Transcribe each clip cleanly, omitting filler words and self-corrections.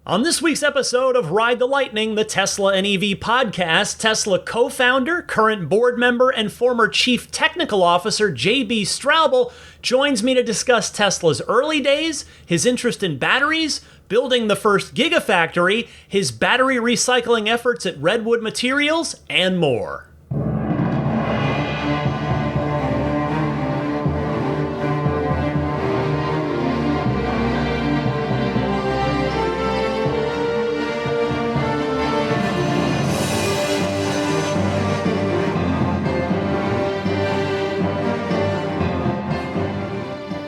On this week's episode of Ride the Lightning, the Tesla and EV podcast, Tesla co-founder, current board member, and former chief technical officer JB Straubel joins me to discuss Tesla's early days, his interest in batteries, building the first Gigafactory, his battery recycling efforts at Redwood Materials, and more.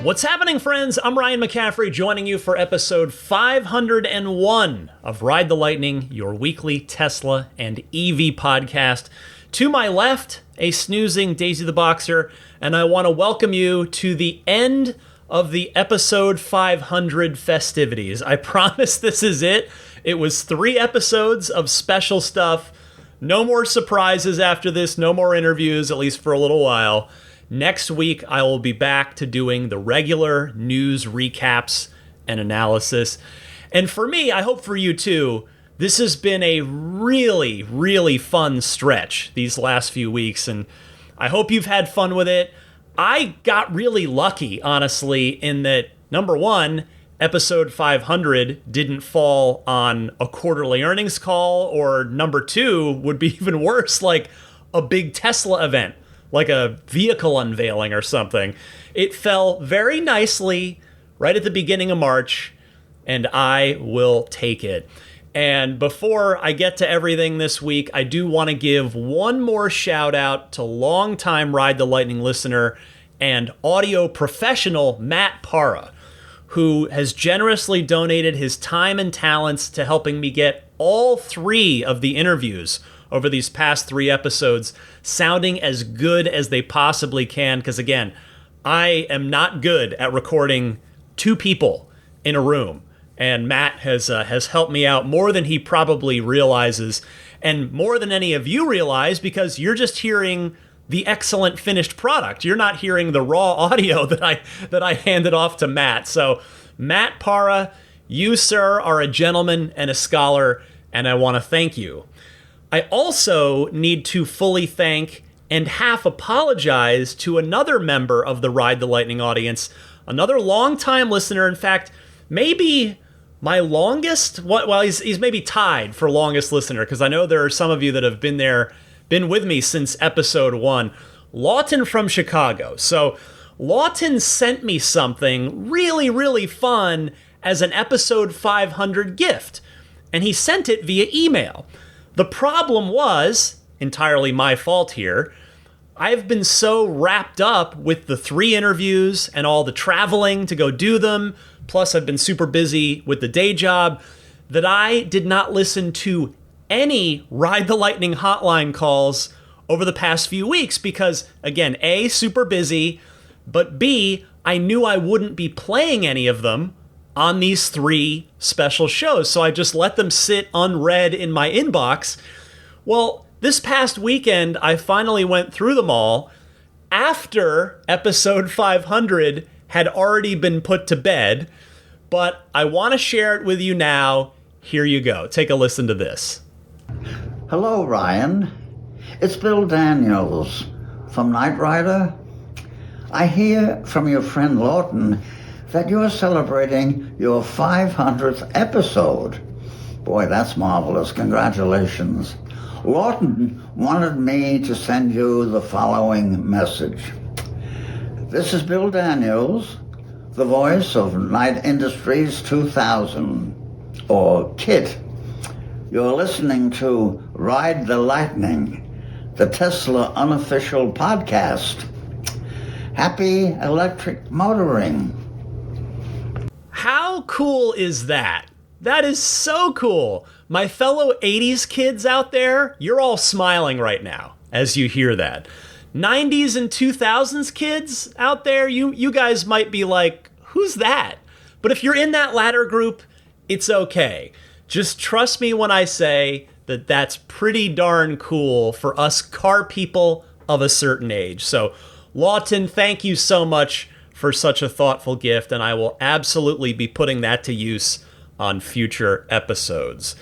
What's happening, friends? I'm Ryan McCaffrey, joining you for episode 501 of Ride the Lightning, your weekly Tesla and EV podcast. To my left, a snoozing Daisy the Boxer, and I want to welcome you to the end of the episode 500 festivities. I promise this is it. It was 3 episodes of special stuff. No more surprises after this, no more interviews, at least for a little while. Next week, I will be back to doing the regular news recaps and analysis. And for me, I hope for you too, this has been a really, really fun stretch these last few weeks, and I hope you've had fun with it. I got really lucky, honestly, in that, number one, episode 500 didn't fall on a quarterly earnings call, or number two, would be even worse, like a big Tesla event, like a vehicle unveiling or something. It fell very nicely right at the beginning of March, and I will take it. And before I get to everything this week, I do want to give one more shout out to longtime Ride the Lightning listener and audio professional Matt Parra, who has generously donated his time and talents to helping me get all 3 of the interviews over these past 3 episodes sounding as good as they possibly can. Because again, I am not good at recording 2 people in a room. And Matt has helped me out more than he probably realizes, and more than any of you realize, because you're just hearing the excellent finished product. You're not hearing the raw audio that I handed off to Matt. So Matt Parra, you, sir, are a gentleman and a scholar, and I want to thank you. I also need to fully thank and half apologize to another member of the Ride the Lightning audience, another longtime listener. In fact, maybe my longest, well, he's maybe tied for longest listener, because I know there are some of you that have been with me since episode 1, Lawton from Chicago. So Lawton sent me something really, really fun as an episode 500 gift, and he sent it via email. The problem was, entirely my fault here, I've been so wrapped up with the 3 interviews and all the traveling to go do them, plus I've been super busy with the day job, that I did not listen to any Ride the Lightning hotline calls over the past few weeks because, again, A, super busy, but B, I knew I wouldn't be playing any of them on these 3 special shows, so I just let them sit unread in my inbox. Well, this past weekend, I finally went through them all after episode 500 had already been put to bed, but I want to share it with you now. Here you go. Take a listen to this. Hello, Ryan. It's Bill Daniels from Knight Rider. I hear from your friend Lawton that you're celebrating your 500th episode. Boy, that's marvelous. Congratulations. Lawton wanted me to send you the following message. This is Bill Daniels, the voice of Knight Industries 2000, or KIT. You're listening to Ride the Lightning, the Tesla unofficial podcast. Happy electric motoring. How cool is that? That is so cool. My fellow 80s kids out there, you're all smiling right now as you hear that. 90s and 2000s kids out there, you guys might be like, who's that? But if you're in that latter group, it's okay. Just trust me when I say that that's pretty darn cool for us car people of a certain age. So, Lawton, thank you so much for such a thoughtful gift, and I will absolutely be putting that to use on future episodes.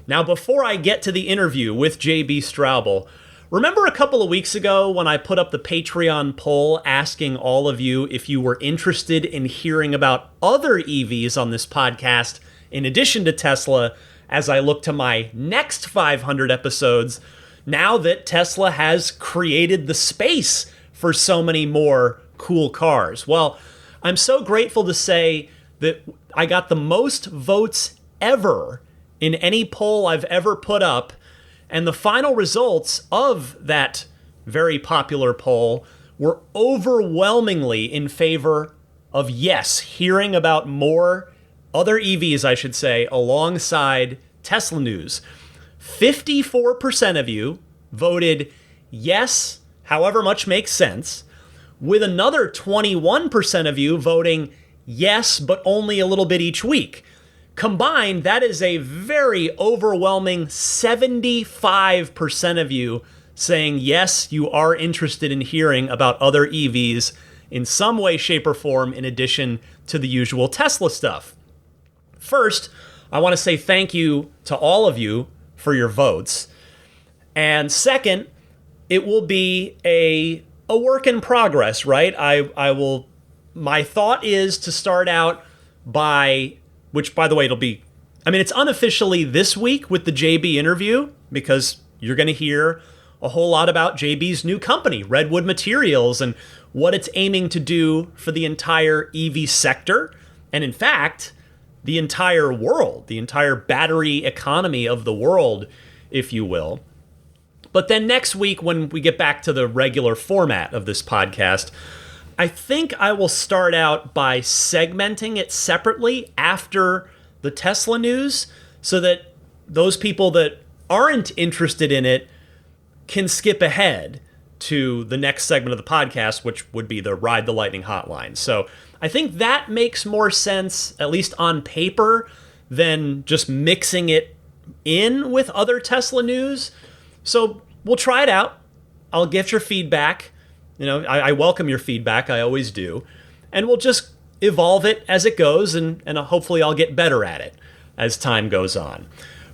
Now, before I get to the interview with JB Straubel, remember a couple of weeks ago when I put up the Patreon poll asking all of you if you were interested in hearing about other EVs on this podcast, in addition to Tesla, as I look to my next 500 episodes, now that Tesla has created the space for so many more cool cars? Well, I'm so grateful to say that I got the most votes ever in any poll I've ever put up, and the final results of that very popular poll were overwhelmingly in favor of yes, hearing about more other EVs, I should say, alongside Tesla news. 54% of you voted yes, however much makes sense, with another 21% of you voting yes, but only a little bit each week. Combined, that is a very overwhelming 75% of you saying, yes, you are interested in hearing about other EVs in some way, shape, or form in addition to the usual Tesla stuff. First, I want to say thank you to all of you for your votes. And second, it will be a work in progress, right? My thought is to start out by, which by the way, it's unofficially this week with the JB interview, because you're going to hear a whole lot about JB's new company, Redwood Materials, and what it's aiming to do for the entire EV sector. And in fact, the entire world, the entire battery economy of the world, if you will. But then next week, when we get back to the regular format of this podcast, I think I will start out by segmenting it separately after the Tesla news so that those people that aren't interested in it can skip ahead to the next segment of the podcast, which would be the Ride the Lightning hotline. So I think that makes more sense, at least on paper, than just mixing it in with other Tesla news. So we'll try it out. I'll get your feedback. I welcome your feedback. I always do. And we'll just evolve it as it goes, and hopefully I'll get better at it as time goes on.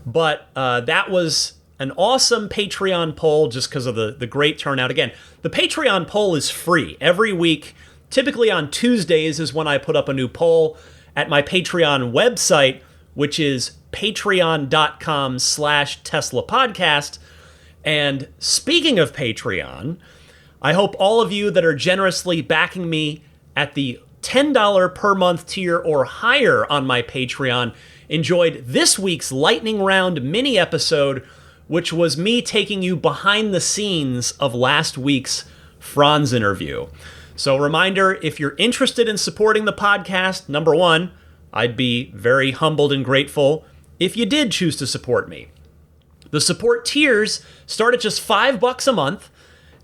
But that was an awesome Patreon poll just because of the great turnout. Again, the Patreon poll is free. Every week, typically on Tuesdays, is when I put up a new poll at my Patreon website, which is patreon.com/Tesla podcast. And speaking of Patreon, I hope all of you that are generously backing me at the $10 per month tier or higher on my Patreon enjoyed this week's lightning round mini episode, which was me taking you behind the scenes of last week's Franz interview. So reminder, if you're interested in supporting the podcast, number one, I'd be very humbled and grateful if you did choose to support me. The support tiers start at just $5 a month,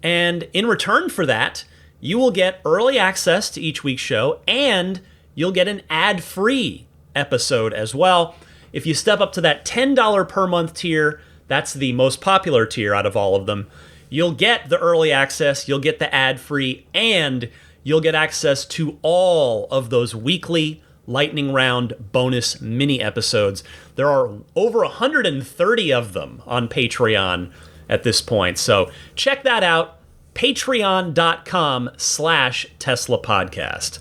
and in return for that, you will get early access to each week's show, and you'll get an ad-free episode as well. If you step up to that $10 per month tier, that's the most popular tier out of all of them, you'll get the early access, you'll get the ad-free, and you'll get access to all of those weekly lightning round bonus mini episodes. There are over 130 of them on Patreon at this point. So check that out, patreon.com/Tesla podcast.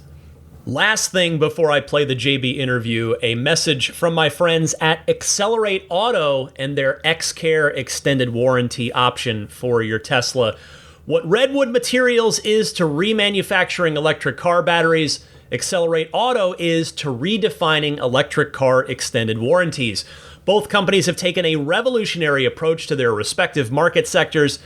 Last thing before I play the JB interview, a message from my friends at Accelerate Auto and their XCare extended warranty option for your Tesla. What Redwood Materials is to remanufacturing electric car batteries, Accelerate Auto is to redefining electric car extended warranties. Both companies have taken a revolutionary approach to their respective market sectors.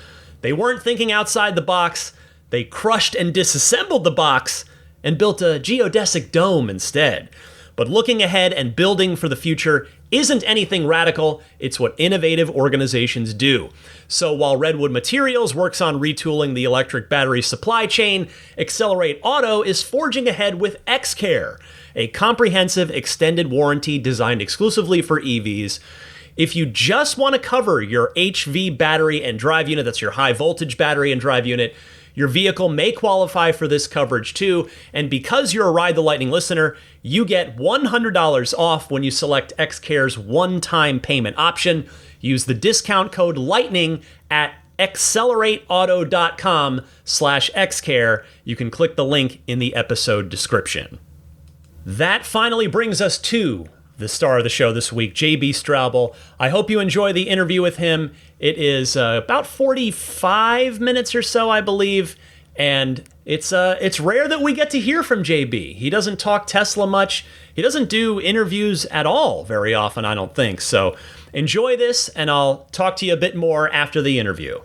They weren't thinking outside the box. They crushed and disassembled the box and built a geodesic dome instead. But looking ahead and building for the future isn't anything radical, it's what innovative organizations do. So while Redwood Materials works on retooling the electric battery supply chain, Accelerate Auto is forging ahead with XCare, a comprehensive extended warranty designed exclusively for EVs. If you just want to cover your HV battery and drive unit, that's your high voltage battery and drive unit, Your vehicle may qualify for this coverage too, and because you're a Ride the Lightning listener, you get $100 off when you select xCare's one-time payment option. Use the discount code LIGHTNING at accelerateauto.com/xcare. You can click the link in the episode description. That finally brings us to the star of the show this week, JB Straubel. I hope you enjoy the interview with him. It is about 45 minutes or so, I believe, and it's rare that we get to hear from JB. He doesn't talk Tesla much. He doesn't do interviews at all very often, I don't think. So enjoy this, and I'll talk to you a bit more after the interview.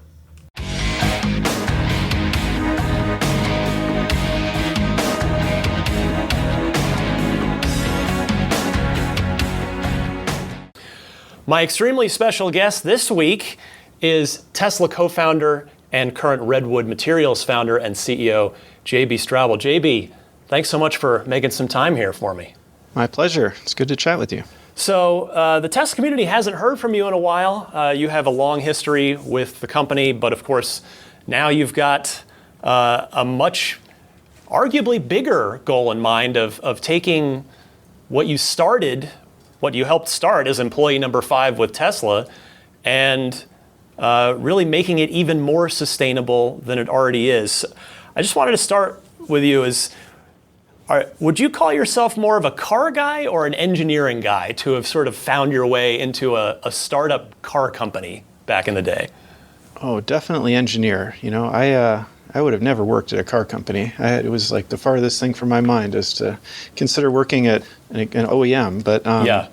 My extremely special guest this week is Tesla co-founder and current Redwood Materials founder and CEO, JB Straubel. JB, thanks so much for making some time here for me. My pleasure. It's good to chat with you. So the Tesla community hasn't heard from you in a while. You have a long history with the company, but of course, now you've got a much arguably bigger goal in mind of taking what you helped start as employee number 5 with Tesla, and really making it even more sustainable than it already is. I just wanted to start with you would you call yourself more of a car guy or an engineering guy to have sort of found your way into a startup car company back in the day? Oh, definitely engineer. You know, I would have never worked at a car company. It was like the farthest thing from my mind is to consider working at an OEM. But I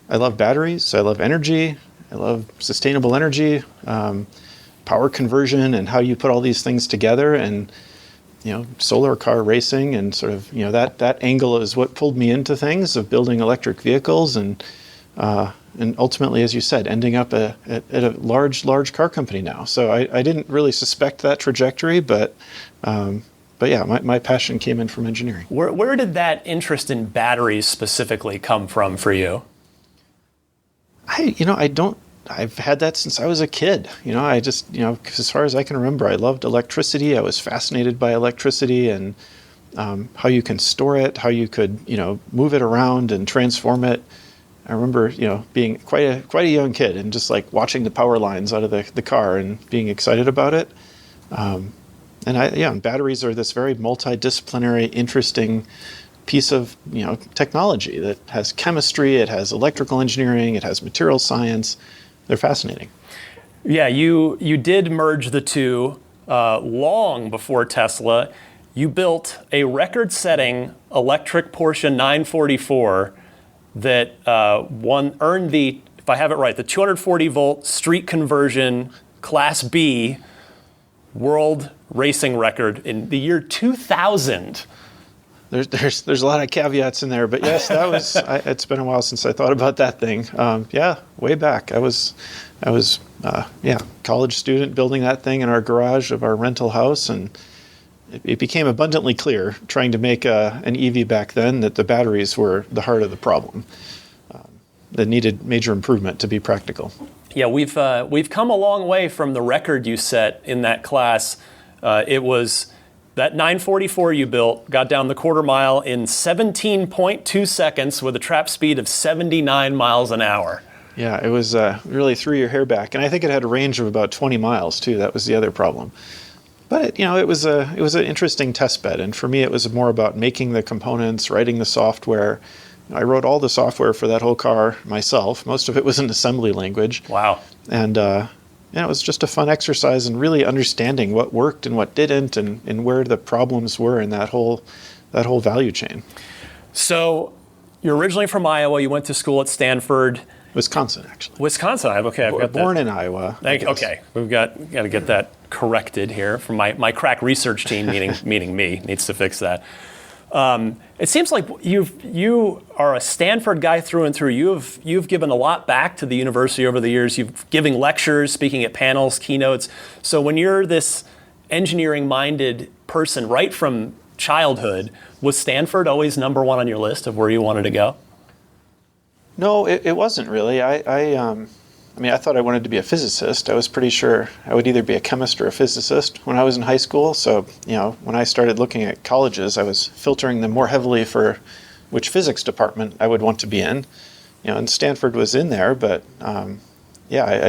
love batteries. I love energy. I love sustainable energy, power conversion, and how you put all these things together. And solar car racing, and sort of that angle is what pulled me into things of building electric vehicles, and ultimately, as you said, ending up at a large car company now. So I didn't really suspect that trajectory, but yeah, my passion came in from engineering. Where did that interest in batteries specifically come from for you? I've had that since I was a kid. I just, as far as I can remember, I loved electricity. I was fascinated by electricity and how you can store it, how you could, move it around and transform it. I remember, being quite a young kid and just like watching the power lines out of the car and being excited about it. And batteries are this very multidisciplinary, interesting piece of technology that has chemistry, it has electrical engineering, it has material science. They're fascinating. Yeah, you did merge the two long before Tesla. You built a record-setting electric Porsche 944 that earned the, if I have it right, the 240-volt street conversion Class B world racing record in the year 2000. There's a lot of caveats in there, but yes, that was. It's been a while since I thought about that thing. Way back. I was, college student building that thing in our garage of our rental house, and it became abundantly clear, trying to make an EV back then, that the batteries were the heart of the problem. That needed major improvement to be practical. Yeah, we've come a long way from the record you set in that class. It was. That 944 you built got down the quarter mile in 17.2 seconds with a trap speed of 79 miles an hour. Yeah, it was really threw your hair back, and I think it had a range of about 20 miles too. That was the other problem. But it was an interesting test bed, and for me, it was more about making the components, writing the software. I wrote all the software for that whole car myself. Most of it was in assembly language. Wow. And it was just a fun exercise in really understanding what worked and what didn't, and where the problems were in that whole value chain. So you're originally from Iowa. You went to school at Stanford. Wisconsin, actually. Wisconsin. Okay, I've got that. Born in Iowa. Okay, we've got to get that corrected here from my crack research team, meaning me, needs to fix that. It seems like you are a Stanford guy through and through. You've given a lot back to the university over the years. You've giving lectures, speaking at panels, keynotes. So when you're this engineering-minded person right from childhood, was Stanford always number one on your list of where you wanted to go? No, it wasn't really. I I mean, I thought I wanted to be a physicist. I was pretty sure I would either be a chemist or a physicist when I was in high school. So, when I started looking at colleges, I was filtering them more heavily for which physics department I would want to be in. And Stanford was in there, but I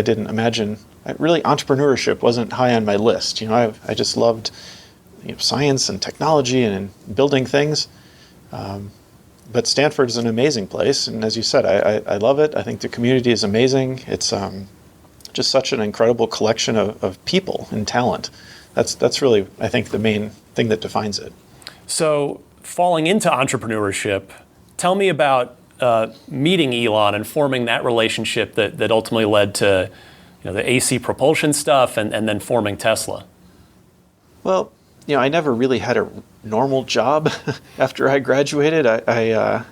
didn't imagine. Really, entrepreneurship wasn't high on my list. I just loved science and technology and building things. But Stanford is an amazing place, and as you said, I love it. I think the community is amazing. It's just such an incredible collection of people and talent. That's really, I think, the main thing that defines it. So, falling into entrepreneurship, tell me about meeting Elon and forming that relationship that ultimately led to the AC propulsion stuff and then forming Tesla. Well, I never really had a normal job after I graduated. I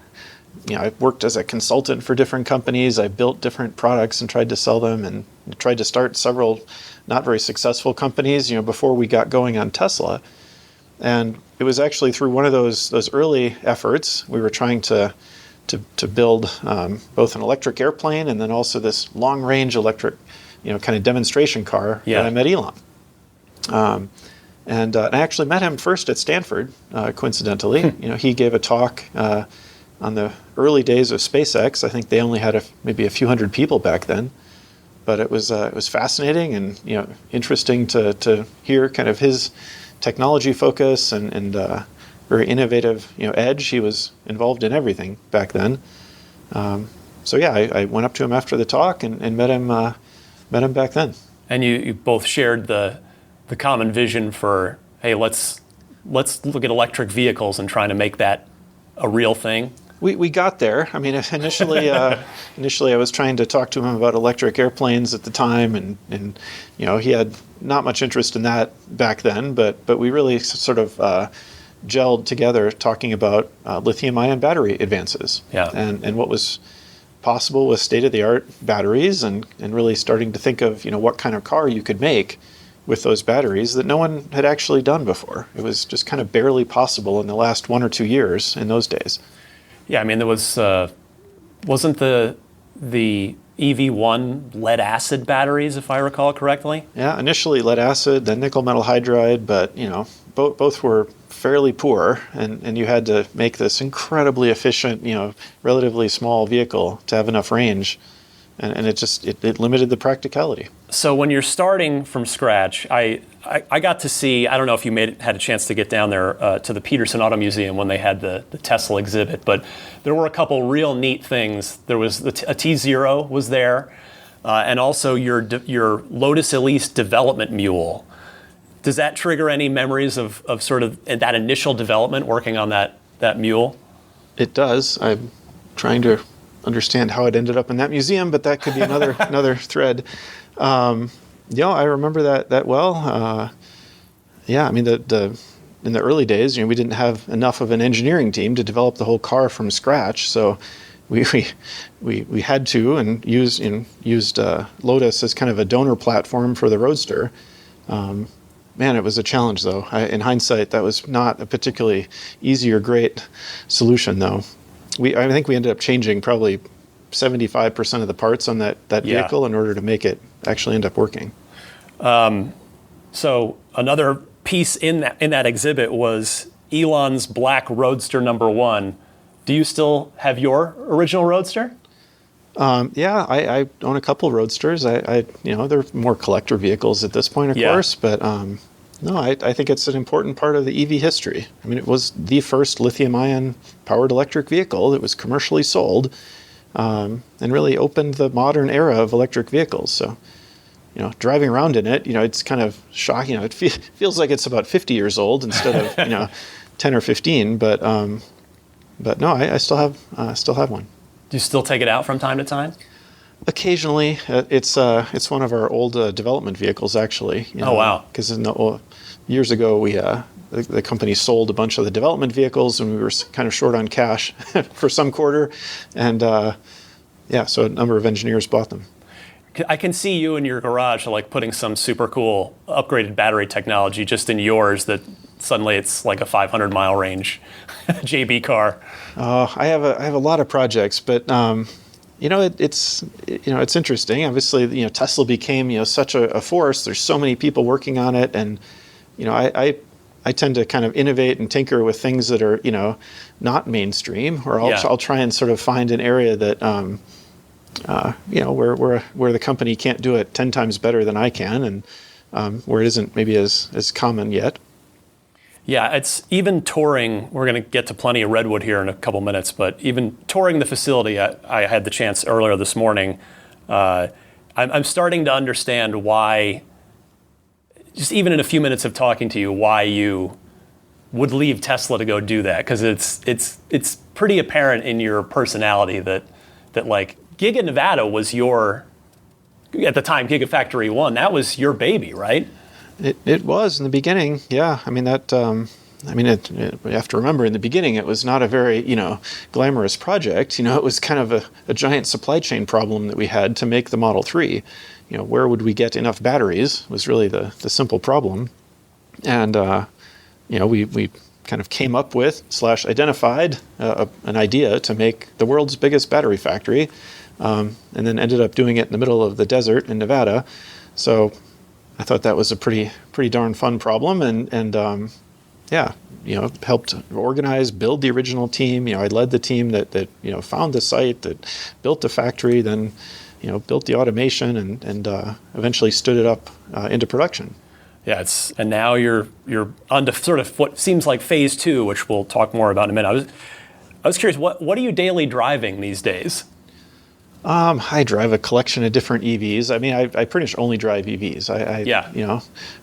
worked as a consultant for different companies. I built different products and tried to sell them, and tried to start several not very successful companies, before we got going on Tesla. And it was actually through one of those early efforts, we were trying to build both an electric airplane and then also this long-range electric, kind of demonstration car that I met Elon. And I actually met him first at Stanford, coincidentally. He gave a talk on the early days of SpaceX. I think they only had maybe a few hundred people back then, but it was fascinating and interesting to hear kind of his technology focus and very innovative edge. He was involved in everything back then. I went up to him after the talk and met him back then. And you both shared the common vision for, hey, let's look at electric vehicles and trying to make that a real thing. We got there. I mean, initially I was trying to talk to him about electric airplanes at the time, and he had not much interest in that back then, but we really sort of gelled together talking about lithium-ion battery advances, and what was possible with state-of-the-art batteries, and really starting to think of what kind of car you could make with those batteries that no one had actually done before. It was just kind of barely possible in the last 1 or 2 years in those days. Yeah, I mean, there was wasn't the EV1 lead acid batteries, if I recall correctly? Yeah, initially lead acid, then nickel metal hydride, but both were fairly poor, and you had to make this incredibly efficient, relatively small vehicle to have enough range. And it limited the practicality. So when you're starting from scratch, I got to see, I don't know if you had a chance to get down there to the Peterson Auto Museum when they had the Tesla exhibit, but there were a couple real neat things. There was a T0 was there, and also your Lotus Elise development mule. Does that trigger any memories of sort of that initial development, working on that mule? It does. I'm trying to understand how it ended up in that museum, but that could be another thread. I remember that well. I mean, in the early days, we didn't have enough of an engineering team to develop the whole car from scratch, so we had to and used Lotus as kind of a donor platform for the Roadster. Man, it was a challenge, though. In hindsight, that was not a particularly easy or great solution, though. I think we ended up changing probably 75% of the parts on that vehicle in order to make it actually end up working. So another piece in that exhibit was Elon's black Roadster #1. Do you still have your original Roadster? I own a couple Roadsters. They're more collector vehicles at this point, of course, but no, I think it's an important part of the EV history. I mean, it was the first lithium-ion powered electric vehicle that was commercially sold, and really opened the modern era of electric vehicles. So, driving around in it, it's kind of shocking. It feels like it's about 50 years old instead of 10 or 15. But no, I still have one. Do you still take it out from time to time? Occasionally. It's one of our old development vehicles, actually. Oh, wow. Because years ago, the company sold a bunch of the development vehicles, and we were kind of short on cash for some quarter. And so a number of engineers bought them. I can see you in your garage putting some super cool upgraded battery technology just in yours that suddenly it's like a 500-mile range JB car. I have a lot of projects, but It's interesting. Obviously, Tesla became, such a force. There's so many people working on it. And, I tend to kind of innovate and tinker with things that are, not mainstream, or I'll try and sort of find an area that, where the company can't do it 10 times better than I can, and where it isn't maybe as common yet. Yeah, it's even touring. We're going to get to plenty of Redwood here in a couple minutes, but even touring the facility, I had the chance earlier this morning. I'm starting to understand why, just even in a few minutes of talking to you, why you would leave Tesla to go do that, because it's pretty apparent in your personality that like Giga Nevada was at the time, Gigafactory 1, that was your baby, right? It was in the beginning, yeah. I mean, you have to remember, in the beginning, it was not a very, glamorous project. It was kind of a giant supply chain problem that we had to make the Model 3. Where would we get enough batteries was really the simple problem. And, we kind of came up with / identified an idea to make the world's biggest battery factory, and then ended up doing it in the middle of the desert in Nevada. So I thought that was a pretty darn fun problem, and helped organize, build the original team. I led the team that found the site, that built the factory, then built the automation, and eventually stood it up into production. Yeah, and now you're on to sort of what seems like phase 2, which we'll talk more about in a minute. I was curious, what are you daily driving these days? I drive a collection of different EVs. I mean, I pretty much only drive EVs. I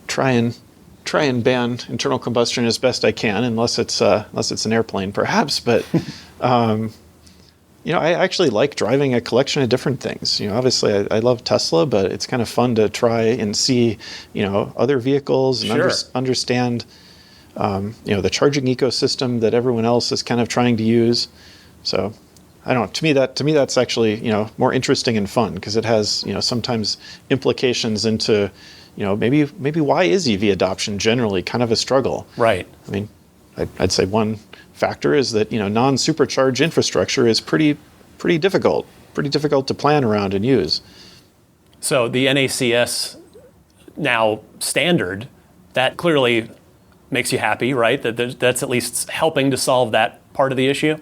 try and ban internal combustion as best I can, unless it's an airplane, perhaps. But I actually like driving a collection of different things. Obviously I love Tesla, but it's kind of fun to try and see other vehicles and understand the charging ecosystem that everyone else is kind of trying to use. So I don't know. To me that's actually more interesting and fun, because it has sometimes implications into maybe why is EV adoption generally kind of a struggle? Right. I mean, I'd say one factor is that non-supercharged infrastructure is pretty difficult to plan around and use. So the NACS now standard, that clearly makes you happy, right? That's at least helping to solve that part of the issue.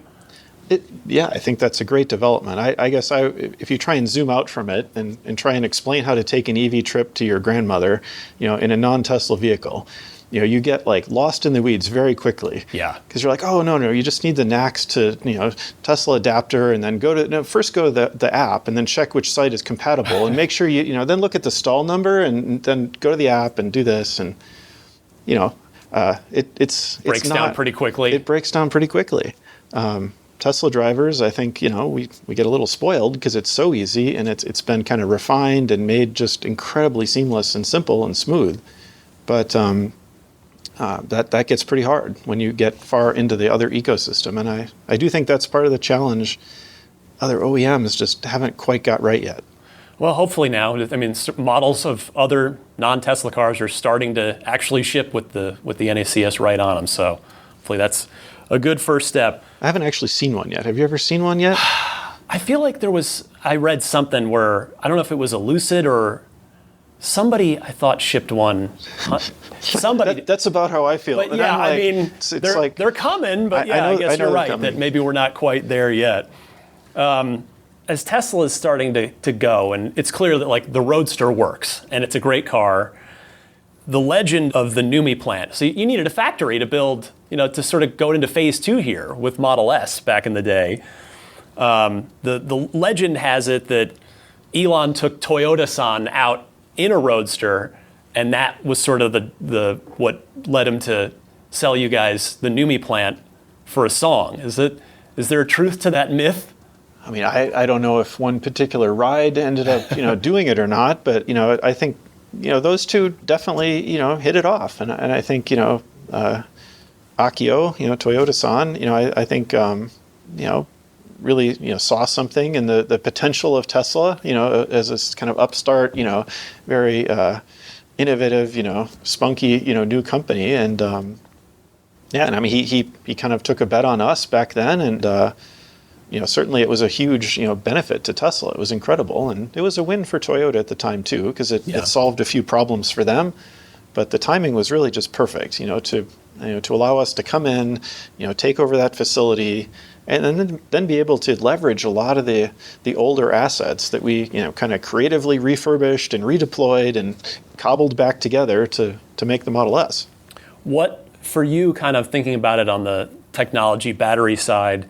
Yeah, I think that's a great development. I guess if you try and zoom out from it and try and explain how to take an EV trip to your grandmother, in a non-Tesla vehicle, you get lost in the weeds very quickly. Yeah. Because you're like, oh, no, you just need the NACS to, Tesla adapter, and then first go to the app and then check which site is compatible and make sure then look at the stall number and then go to the app and do this. And, it breaks down pretty quickly. It breaks down pretty quickly. Tesla drivers, I think, we get a little spoiled because it's so easy, and it's been kind of refined and made just incredibly seamless and simple and smooth. But that gets pretty hard when you get far into the other ecosystem. And I do think that's part of the challenge other OEMs just haven't quite got right yet. Well, hopefully now. I mean, models of other non-Tesla cars are starting to actually ship with the NACS right on them. So hopefully that's a good first step. I haven't actually seen one yet. Have you ever seen one yet? I feel like I read something where, I don't know if it was a Lucid or somebody I thought shipped one. Somebody. That's about how I feel. But yeah, I mean, they're coming, but I guess you're right that maybe we're not quite there yet. As Tesla is starting to go, and it's clear that the Roadster works, and it's a great car, the legend of the NUMMI plant. So you needed a factory to build, to sort of go into phase 2 here with Model S back in the day. The legend has it that Elon took Toyota-san out in a Roadster, and that was sort of the what led him to sell you guys the NUMMI plant for a song. Is there a truth to that myth? I mean, I don't know if one particular ride ended up doing it or not, but I think those two definitely hit it off, and I think Akio, Toyota-san, I think really saw something in the potential of Tesla, as this kind of upstart, very innovative, spunky, new company, and and I mean he kind of took a bet on us back then, and certainly it was a huge, benefit to Tesla. It was incredible. And it was a win for Toyota at the time too, because it solved a few problems for them. But the timing was really just perfect, to allow us to come in, take over that facility, and then be able to leverage a lot of the older assets that we, kind of creatively refurbished and redeployed and cobbled back together to make the Model S. What, for you, kind of thinking about it on the technology battery side,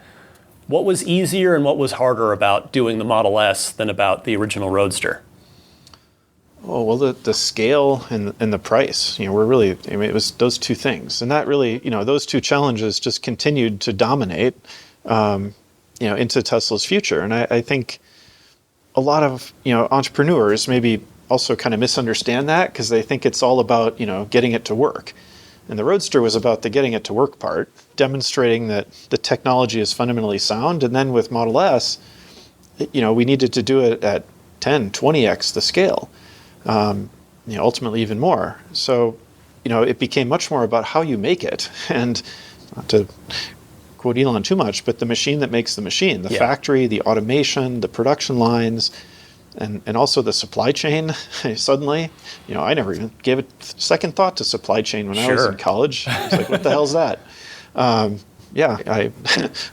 what was easier and what was harder about doing the Model S than about the original Roadster? Oh, well, the scale and the price, were really, it was those two things. And that really, those two challenges just continued to dominate, into Tesla's future. And I think a lot of, entrepreneurs maybe also kind of misunderstand that because they think it's all about, getting it to work. And the Roadster was about the getting it to work part, demonstrating that the technology is fundamentally sound. And then with Model S, we needed to do it at 10, 20x the scale. Ultimately even more. So, it became much more about how you make it. And not to quote Elon too much, but the machine that makes the machine, the factory, the automation, the production lines, and also the supply chain. Suddenly, I never even gave a second thought to supply chain when I was in college. I was like, what the hell's that? I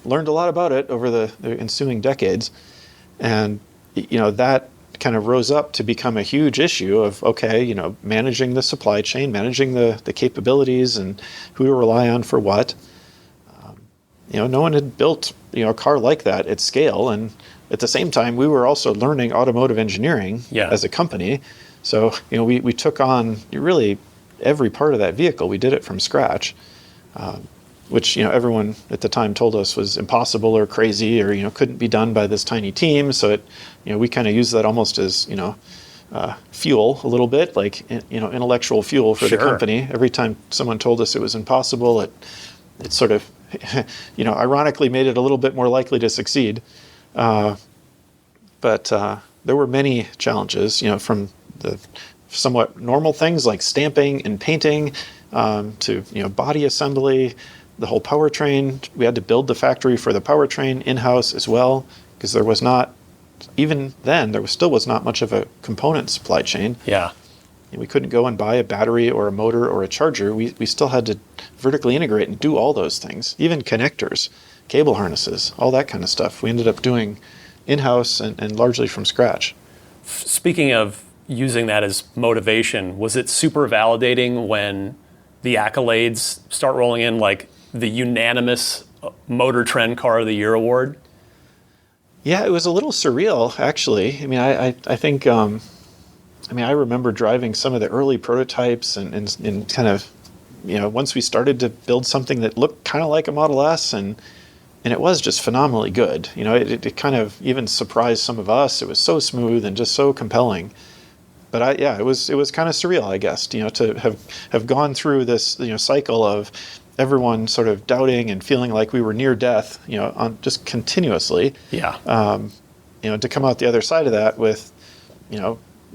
learned a lot about it over the ensuing decades. And, that kind of rose up to become a huge issue of, managing the supply chain, managing the capabilities and who to rely on for what. No one had built, a car like that at scale. And at the same time, we were also learning automotive engineering as a company. So, we took on really every part of that vehicle. We did it from scratch, which, everyone at the time told us was impossible or crazy or, couldn't be done by this tiny team. So it, we kind of use that almost as, fuel a little bit, like, intellectual fuel for the company. Every time someone told us it was impossible, it sort of, ironically made it a little bit more likely to succeed. But there were many challenges, from the somewhat normal things like stamping and painting to, body assembly, the whole powertrain. We had to build the factory for the powertrain in-house as well, because there was not, even then, still was not much of a component supply chain. Yeah. We couldn't go and buy a battery or a motor or a charger. We still had to vertically integrate and do all those things, even connectors, cable harnesses, all that kind of stuff. We ended up doing in-house and largely from scratch. Speaking of using that as motivation, was it super validating when the accolades start rolling in, like the unanimous Motor Trend Car of the Year award? Yeah, it was a little surreal, actually. I mean, I think, I remember driving some of the early prototypes and kind of, once we started to build something that looked kind of like a Model S, and it was just phenomenally good. It kind of even surprised some of us. It was so smooth and just so compelling. But it was kind of surreal, I guess, to have gone through this, cycle of everyone sort of doubting and feeling like we were near death, on just continuously. Yeah. To come out the other side of that with,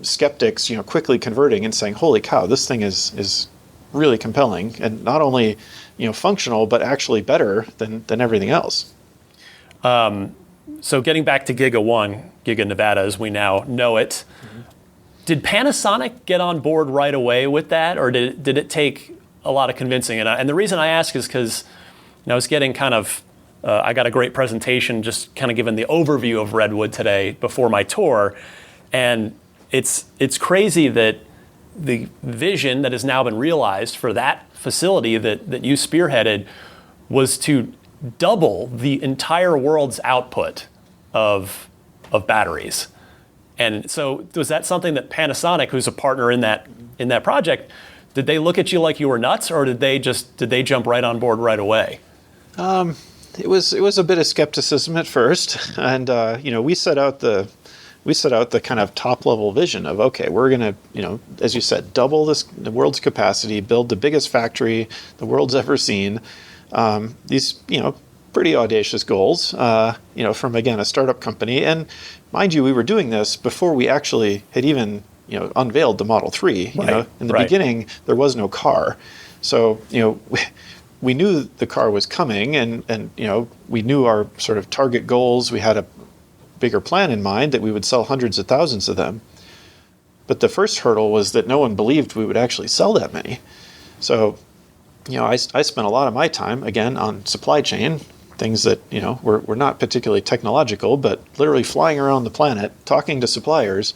skeptics, quickly converting and saying, "Holy cow, this thing is really compelling and not only, functional but actually better than everything else." So getting back to Giga 1, Giga Nevada as we now know it, did Panasonic get on board right away with that, or did it take a lot of convincing? And the reason I ask is because I was getting kind of, I got a great presentation just kind of giving the overview of Redwood today before my tour, and it's crazy that the vision that has now been realized for that facility that you spearheaded was to double the entire world's output of batteries. And so was that something that Panasonic, who's a partner in that project, did they look at you like you were nuts, or did they jump right on board right away? It was a bit of skepticism at first, and we set out the kind of top level vision of, okay, we're going to, as you said, double the world's capacity, build the biggest factory the world's ever seen. These, pretty audacious goals, from, again, a startup company. And mind you, we were doing this before we actually had even, unveiled the Model 3. Right. In the beginning, there was no car. So, we knew the car was coming, and we knew our sort of target goals. We had a bigger plan in mind that we would sell hundreds of thousands of them. But the first hurdle was that no one believed we would actually sell that many. So, I spent a lot of my time, again, on supply chain, things that, were not particularly technological, but literally flying around the planet, talking to suppliers,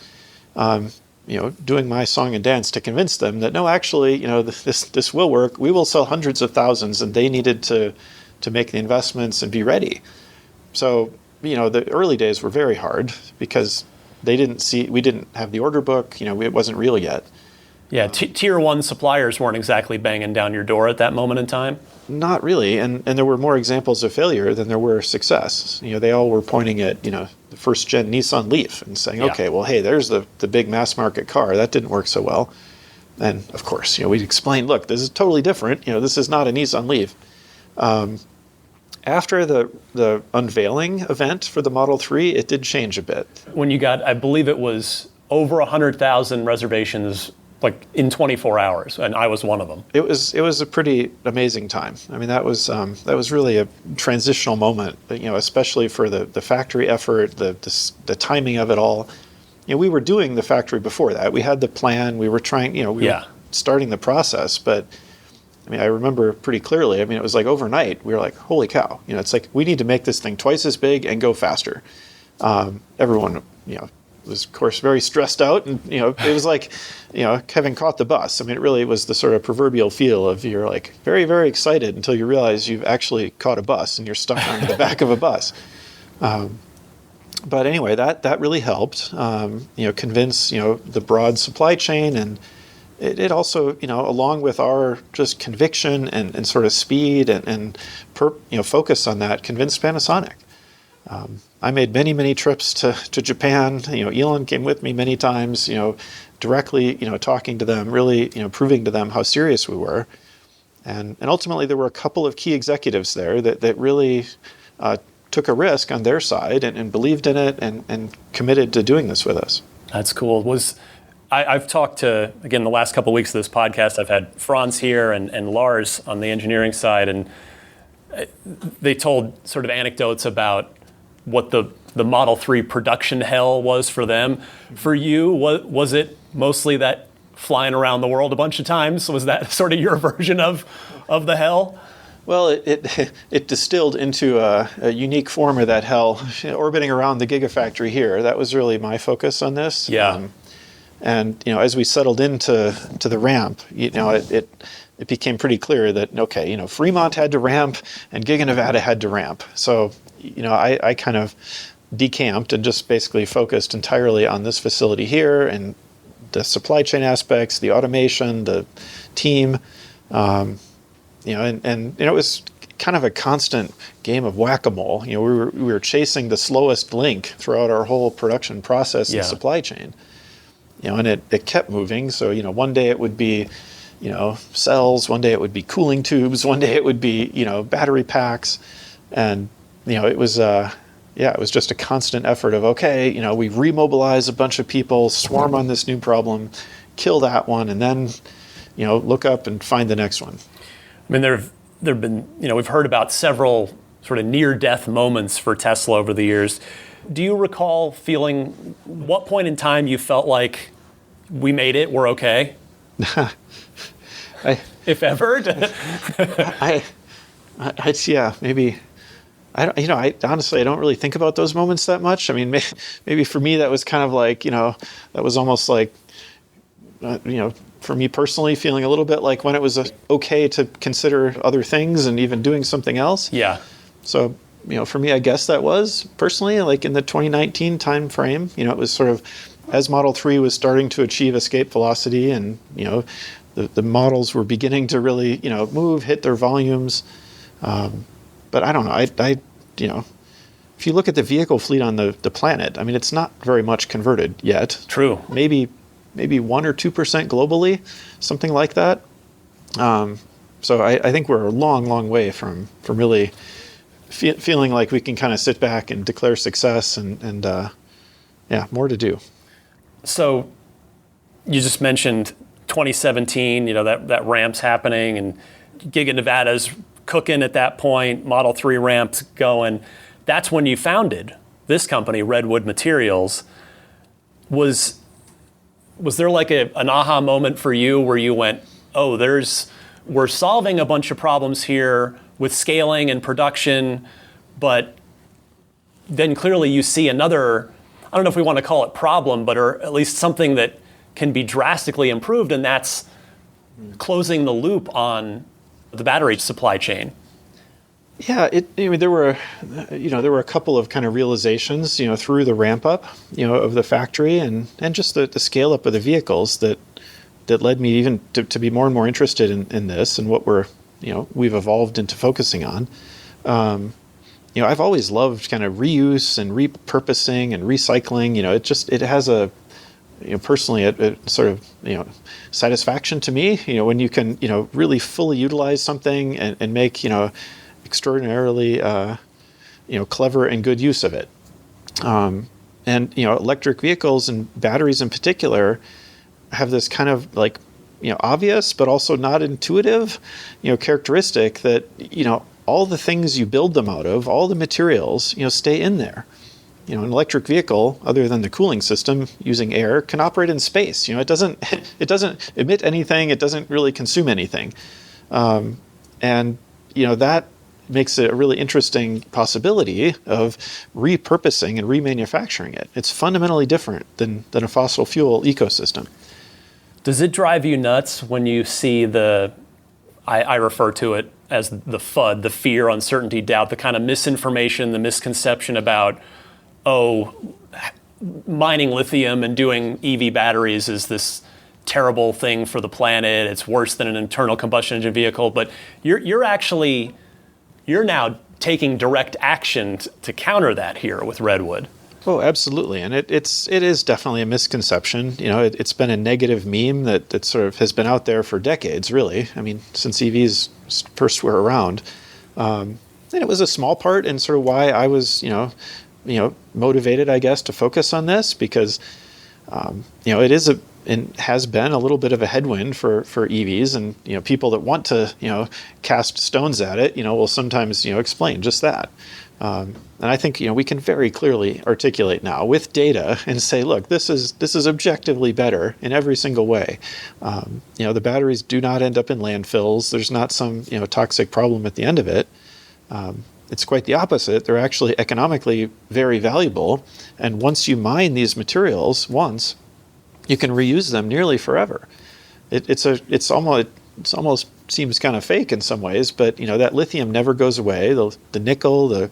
doing my song and dance to convince them that, no, actually, this will work. We will sell hundreds of thousands, and they needed to make the investments and be ready. So, the early days were very hard because we didn't have the order book, it wasn't real yet. Yeah, tier one suppliers weren't exactly banging down your door at that moment in time? Not really, and there were more examples of failure than there were success. They all were pointing at, the first gen Nissan Leaf and saying, okay, well, hey, there's the big mass market car. That didn't work so well. And of course, we'd explain, look, this is totally different. This is not a Nissan Leaf. After the unveiling event for the Model 3, it did change a bit. When you got, I believe it was over 100,000 reservations like in 24 hours, and I was one of them. It was a pretty amazing time. I mean, that was really a transitional moment, especially for the factory effort, the timing of it all. We were doing the factory before that. We had the plan. We were trying, we were starting the process, but I remember pretty clearly. It was like overnight. We were like, "Holy cow!" It's like we need to make this thing twice as big and go faster. Everyone, was of course very stressed out, and it was like, having caught the bus. It really was the sort of proverbial feel of you're like very, very excited until you realize you've actually caught a bus and you're stuck on the back of a bus. But anyway, that really helped. Convince the broad supply chain, and it also, along with our just conviction and sort of speed and focus on that, convinced Panasonic. I made many, many trips to Japan. Elon came with me many times, directly, talking to them, really, proving to them how serious we were. And ultimately, there were a couple of key executives there that really took a risk on their side and believed in it and committed to doing this with us. That's cool. I've talked to, again, the last couple of weeks of this podcast, I've had Franz here and Lars on the engineering side, and they told sort of anecdotes about what the Model 3 production hell was for them. For you, was it mostly that flying around the world a bunch of times? Was that sort of your version of the hell? Well, it distilled into a unique form of that hell, orbiting around the Gigafactory here. That was really my focus on this. Yeah. And as we settled into the ramp, it became pretty clear that Fremont had to ramp and Giga Nevada had to ramp. So I kind of decamped and just basically focused entirely on this facility here and the supply chain aspects, the automation, the team, and it was kind of a constant game of whack-a-mole. We were chasing the slowest link throughout our whole production process and supply chain. And it kept moving. So, one day it would be, cells, one day it would be cooling tubes, one day it would be, battery packs. And, it was just a constant effort of, we remobilize a bunch of people, swarm on this new problem, kill that one, and then, look up and find the next one. There've been, we've heard about several sort of near-death moments for Tesla over the years. Do you recall feeling, what point in time you felt like we made it, we're okay? If ever? Maybe. I honestly, I don't really think about those moments that much. Maybe for me that was kind of like, that was almost like, for me personally, feeling a little bit like when it was okay to consider other things and even doing something else. Yeah. So, for me, I guess that was personally like in the 2019 time frame. It was sort of as Model 3 was starting to achieve escape velocity, and the models were beginning to really move, hit their volumes. But I don't know. If you look at the vehicle fleet on the planet, it's not very much converted yet. True. Maybe 1 or 2% globally, something like that. So I think we're a long, long way from really feeling like we can kind of sit back and declare success and more to do. So you just mentioned 2017, that ramp's happening, and Giga Nevada's cooking at that point, Model 3 ramps going. That's when you founded this company, Redwood Materials. Was there like an aha moment for you where you went, oh, we're solving a bunch of problems here with scaling and production, but then clearly you see another, I don't know if we want to call it problem, but or at least something that can be drastically improved, and that's closing the loop on the battery supply chain. Yeah, there were a couple of kind of realizations, through the ramp up, of the factory and just the scale up of the vehicles that led me even to be more and more interested in this and what we've evolved into focusing on. I've always loved kind of reuse and repurposing and recycling. It has a, personally, a sort of, satisfaction to me, when you can, really fully utilize something and make, extraordinarily, clever and good use of it. And electric vehicles and batteries in particular have this kind of like, obvious, but also not intuitive, characteristic that, all the things you build them out of, all the materials, stay in there. An electric vehicle, other than the cooling system using air, can operate in space. It doesn't emit anything. It doesn't really consume anything. And that makes it a really interesting possibility of repurposing and remanufacturing it. It's fundamentally different than a fossil fuel ecosystem. Does it drive you nuts when you see I refer to it as the FUD, the fear, uncertainty, doubt, the kind of misinformation, the misconception about, mining lithium and doing EV batteries is this terrible thing for the planet. It's worse than an internal combustion engine vehicle. But you're now taking direct action to counter that here with Redwood. Oh, absolutely. And it is definitely a misconception. It's been a negative meme that sort of has been out there for decades, really. I mean, since EVs first were around. And it was a small part in sort of why I was, motivated, I guess, to focus on this because, it is and has been a little bit of a headwind for EVs, and people that want to cast stones at it will sometimes explain just that. And I think we can very clearly articulate now with data and say, look, this is objectively better in every single way. The batteries do not end up in landfills. There's not some toxic problem at the end of it. It's quite the opposite. They're actually economically very valuable, and once you mine these materials once, you can reuse them nearly forever. It's almost seems kind of fake in some ways, but that lithium never goes away. The nickel, the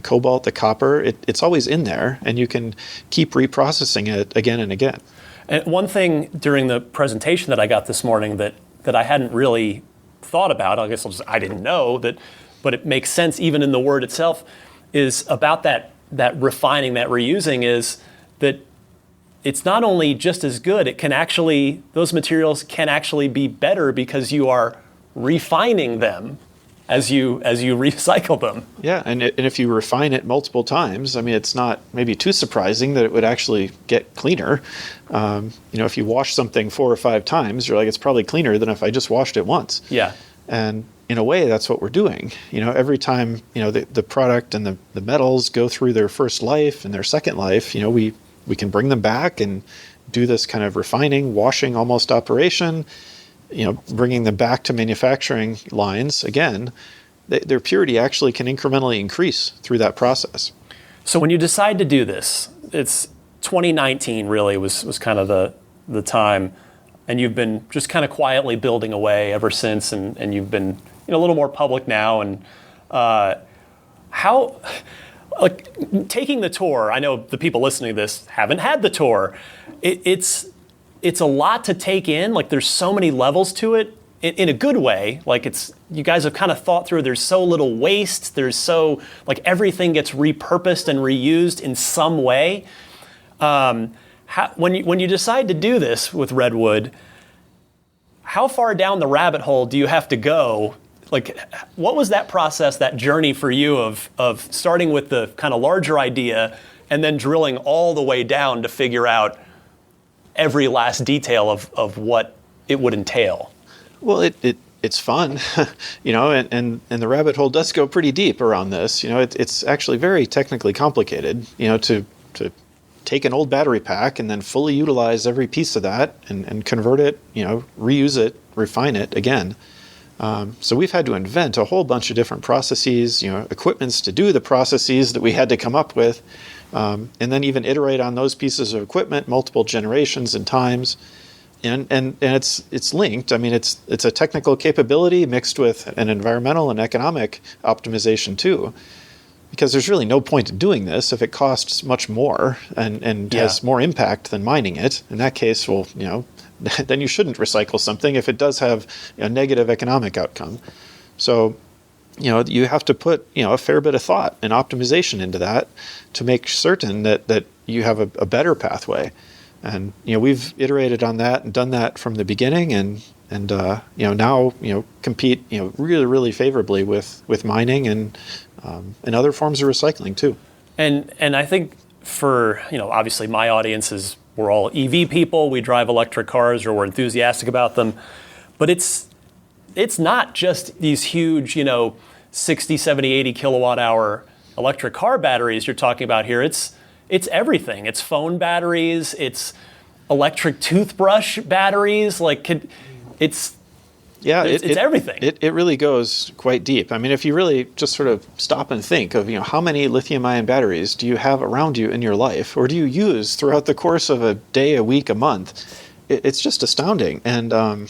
cobalt, the copper, it's always in there, and you can keep reprocessing it again and again. And one thing during the presentation that I got this morning that I hadn't really thought about, I guess I didn't know that, but it makes sense even in the word itself, is about that refining, that reusing, is that it's not only just as good, those materials can actually be better because you are refining them as you recycle them. Yeah, and if you refine it multiple times, I mean, it's not maybe too surprising that it would actually get cleaner. If you wash something 4 or 5 times, you're like, it's probably cleaner than if I just washed it once. Yeah. And in a way, that's what we're doing. Every time, the product and the metals go through their first life and their second life, we can bring them back and do this kind of refining, washing almost operation, bringing them back to manufacturing lines. Again, their purity actually can incrementally increase through that process. So when you decide to do this, it's 2019 really was kind of the time, and you've been just kind of quietly building away ever since, and you've been a little more public now. And how... Like taking the tour, I know the people listening to this haven't had the tour. It's a lot to take in. Like there's so many levels to it in a good way. Like you guys have kind of thought through. There's so little waste. Everything gets repurposed and reused in some way. When you decide to do this with Redwood, how far down the rabbit hole do you have to go? Like, what was that process, that journey for you of starting with the kind of larger idea and then drilling all the way down to figure out every last detail of what it would entail? Well, it's fun, and the rabbit hole does go pretty deep around this. It's actually very technically complicated, to take an old battery pack and then fully utilize every piece of that and convert it, reuse it, refine it again. So we've had to invent a whole bunch of different processes, equipments to do the processes that we had to come up with, and then even iterate on those pieces of equipment multiple generations and times. And it's linked. I mean, it's a technical capability mixed with an environmental and economic optimization too, because there's really no point in doing this if it costs much more and has more impact than mining it. In that case, well, then you shouldn't recycle something if it does have a negative economic outcome. So, you have to put a fair bit of thought and optimization into that to make certain that you have a better pathway. And we've iterated on that and done that from the beginning, and now compete really, really favorably with mining and other forms of recycling too. And I think for obviously my audience is, we're all EV people, we drive electric cars or we're enthusiastic about them, but it's not just these huge 60, 70, 80 kilowatt hour electric car batteries you're talking about here. It's everything. It's phone batteries. It's electric toothbrush batteries. It's everything. It really goes quite deep. I mean, if you really just sort of stop and think of how many lithium-ion batteries do you have around you in your life, or do you use throughout the course of a day, a week, a month? It's just astounding. And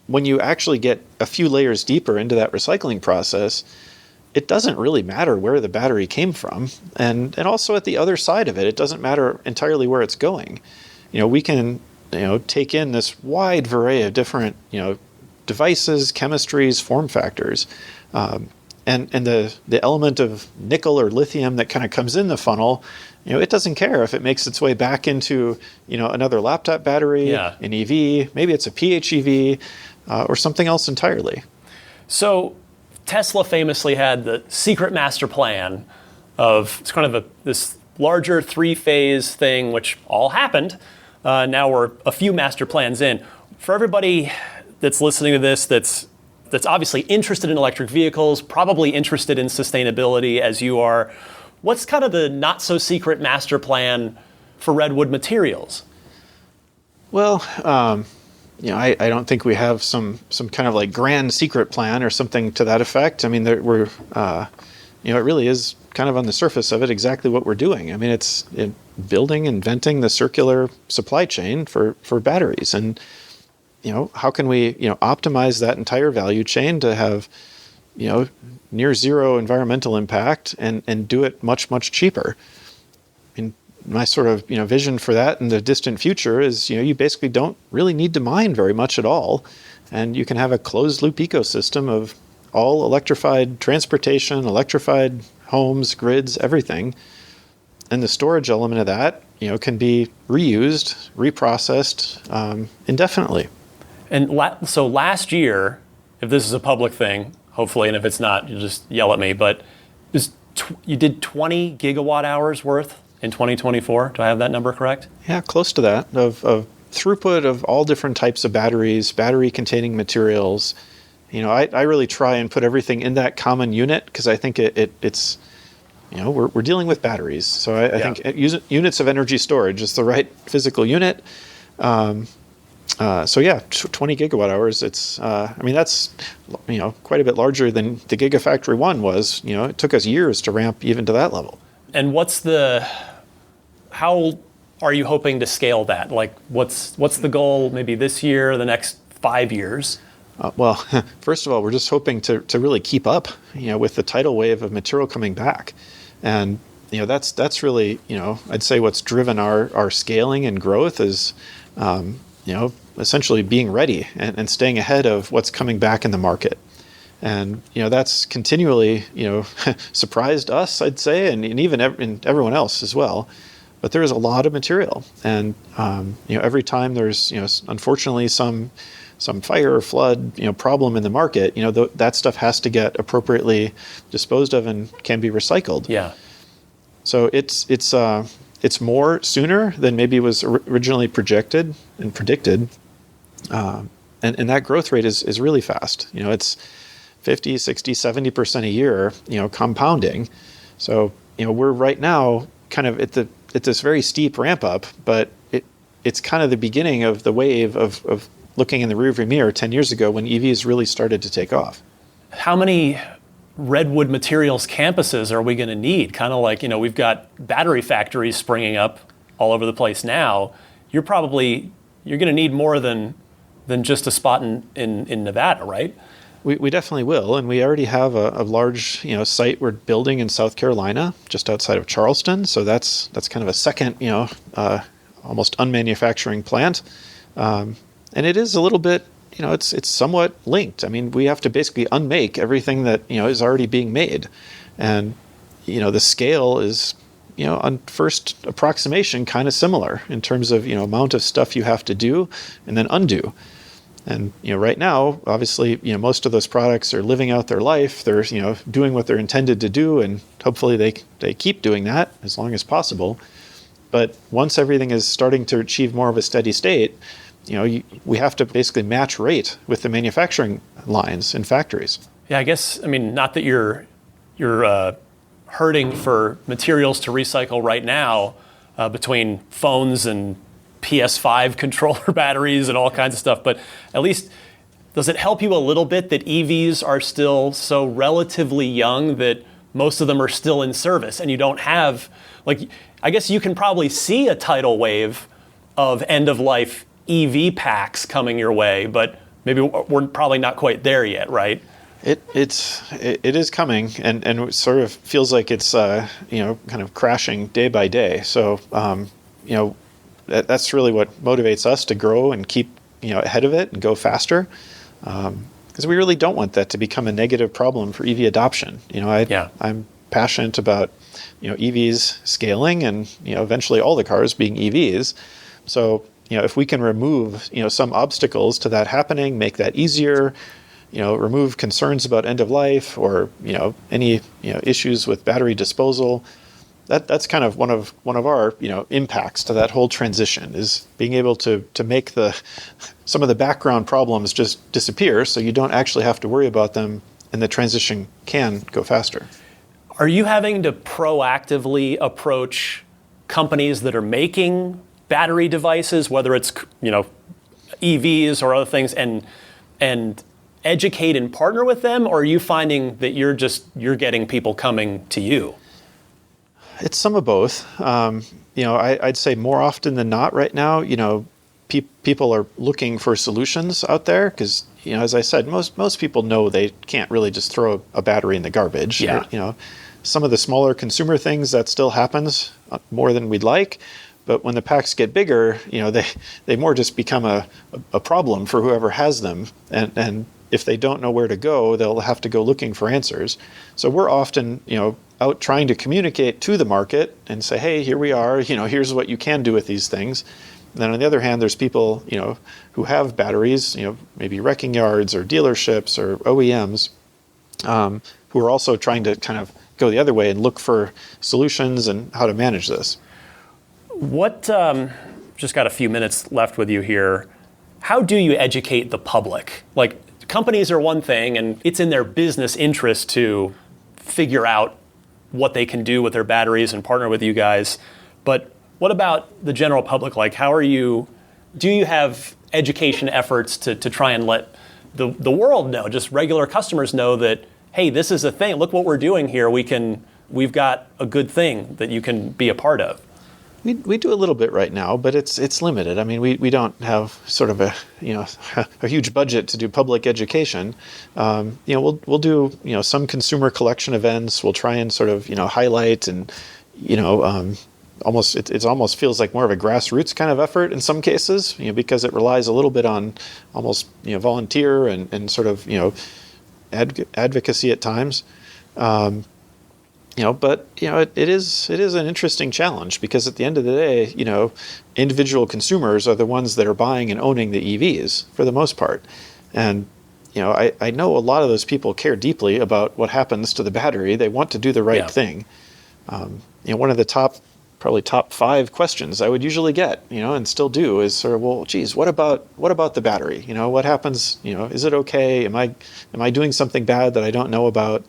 when you actually get a few layers deeper into that recycling process, it doesn't really matter where the battery came from. And also at the other side of it, it doesn't matter entirely where it's going. We can, take in this wide array of different, devices, chemistries, form factors. And the element of nickel or lithium that kind of comes in the funnel, it doesn't care if it makes its way back into, another laptop battery, an EV, maybe it's a PHEV, or something else entirely. So Tesla famously had the secret master plan of, it's kind of this larger 3-phase thing, which all happened. Now we're a few master plans in. For everybody that's listening to this, that's obviously interested in electric vehicles, probably interested in sustainability as you are, what's kind of the not so secret master plan for Redwood Materials? Well, I don't think we have some kind of like grand secret plan or something to that effect. I mean, it really is kind of on the surface of it exactly what we're doing. I mean, it's building, inventing the circular supply chain for batteries. And, how can we, optimize that entire value chain to have, near zero environmental impact and do it much, much cheaper? I mean, my sort of, vision for that in the distant future is, you basically don't really need to mine very much at all. And you can have a closed loop ecosystem of all electrified transportation, electrified homes, grids, everything. And the storage element of that, can be reused, reprocessed indefinitely. And so last year, if this is a public thing, hopefully, and if it's not, you'll just yell at me, but you did 20 gigawatt hours worth in 2024. Do I have that number correct? Yeah, close to that, of throughput of all different types of batteries, battery-containing materials. I really try and put everything in that common unit because I think it's we're dealing with batteries. So I think units of energy storage is the right physical unit. 20 gigawatt hours. It's that's quite a bit larger than the Gigafactory 1 was. It took us years to ramp even to that level. And how are you hoping to scale that? Like, what's the goal? Maybe this year, the next 5 years. Well, first of all, we're just hoping to really keep up, with the tidal wave of material coming back, and that's really I'd say what's driven our scaling and growth is essentially being ready and staying ahead of what's coming back in the market, and that's continually surprised us, I'd say, and even everyone else as well. But there is a lot of material, and every time there's unfortunately some fire or flood problem in the market, that stuff has to get appropriately disposed of and can be recycled. Yeah. So it's more sooner than maybe was originally projected and predicted. and that growth rate is really fast. It's 50, 60, 70% a year, compounding. So, we're right now kind of at this very steep ramp up, but it's kind of the beginning of the wave of looking in the rearview mirror 10 years ago when EVs really started to take off. How many Redwood Materials campuses are we going to need? Kind of like, we've got battery factories springing up all over the place now. You're going to need more than just a spot in Nevada, right? We definitely will, and we already have a large site we're building in South Carolina, just outside of Charleston. So that's kind of a second almost unmanufacturing plant, and it is a little bit it's somewhat linked. I mean, we have to basically unmake everything that is already being made, and the scale is on first approximation kind of similar in terms of amount of stuff you have to do and then undo. And right now, obviously, most of those products are living out their life. They're doing what they're intended to do, and hopefully they keep doing that as long as possible. But once everything is starting to achieve more of a steady state, we have to basically match rate with the manufacturing lines in factories. Yeah, I guess, not that you're hurting for materials to recycle right now between phones and PS5 controller batteries and all kinds of stuff, but at least does it help you a little bit that EVs are still so relatively young that most of them are still in service and you don't have, I guess you can probably see a tidal wave of end-of-life EV packs coming your way, but maybe we're probably not quite there yet, right? It is coming, and it sort of feels like it's kind of crashing day by day. So that's really what motivates us to grow and keep ahead of it and go faster, because we really don't want that to become a negative problem for EV adoption. I'm passionate about EVs scaling and eventually all the cars being EVs. So if we can remove some obstacles to that happening, make that easier, remove concerns about end of life or any issues with battery disposal. That's kind of one of our impacts to that whole transition, is being able to make some of the background problems just disappear, so you don't actually have to worry about them, and the transition can go faster. Are you having to proactively approach companies that are making battery devices, whether it's EVs or other things, and educate and partner with them, or are you finding that you're getting people coming to you? It's some of both. I'd say more often than not right now, people are looking for solutions out there because, as I said, most people know they can't really just throw a battery in the garbage. Yeah. Some of the smaller consumer things, that still happens more than we'd like. But when the packs get bigger, they more just become a problem for whoever has them. And if they don't know where to go, they'll have to go looking for answers. So we're often, out trying to communicate to the market and say, hey, here we are, here's what you can do with these things. And then on the other hand, there's people, who have batteries, maybe wrecking yards or dealerships or OEMs, who are also trying to kind of go the other way and look for solutions and how to manage this. What, just got a few minutes left with you here. How do you educate the public? Companies are one thing, and it's in their business interest to figure out what they can do with their batteries and partner with you guys. But what about the general public? Do you have education efforts to try and let the world know, just regular customers know that, hey, this is a thing. Look what we're doing here. We've got a good thing that you can be a part of. We do a little bit right now, but it's limited. I mean, we don't have sort of a huge budget to do public education. We'll do some consumer collection events. We'll try and sort of highlight and it almost feels like more of a grassroots kind of effort in some cases, because it relies a little bit on almost volunteer and sort of advocacy at times. But it is an interesting challenge, because at the end of the day, individual consumers are the ones that are buying and owning the EVs for the most part. And, I know a lot of those people care deeply about what happens to the battery. They want to do the right thing. One of the top probably top 5 questions I would usually get, and still do, is sort of, well, geez, what about the battery? What happens? Is it okay? Am I doing something bad that I don't know about?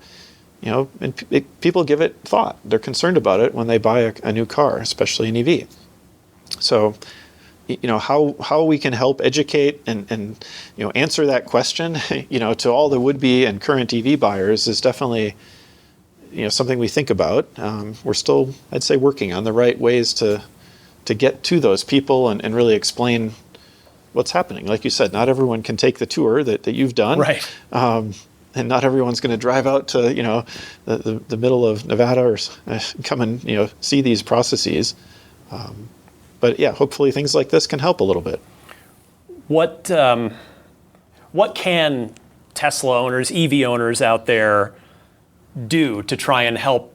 And people give it thought. They're concerned about it when they buy a new car, especially an EV. So, how we can help educate and answer that question, to all the would-be and current EV buyers is definitely something we think about. We're still, I'd say, working on the right ways to get to those people and really explain what's happening. Like you said, not everyone can take the tour that you've done. Right. And not everyone's going to drive out to, the middle of Nevada or come and, see these processes. But yeah, hopefully things like this can help a little bit. What can Tesla owners, EV owners out there do to try and help,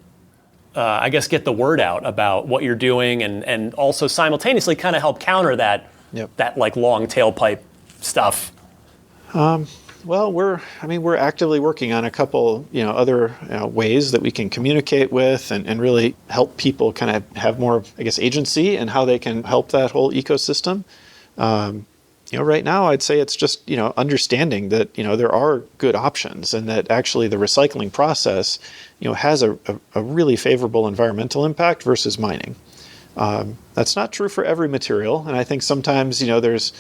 get the word out about what you're doing and also simultaneously kind of help counter that, that like long tailpipe stuff? Well, we're actively working on a couple, other ways that we can communicate with and really help people kind of have more, agency in how they can help that whole ecosystem. Right now, I'd say it's just, understanding that, there are good options and that actually the recycling process, has a really favorable environmental impact versus mining. That's not true for every material. And I think sometimes, there's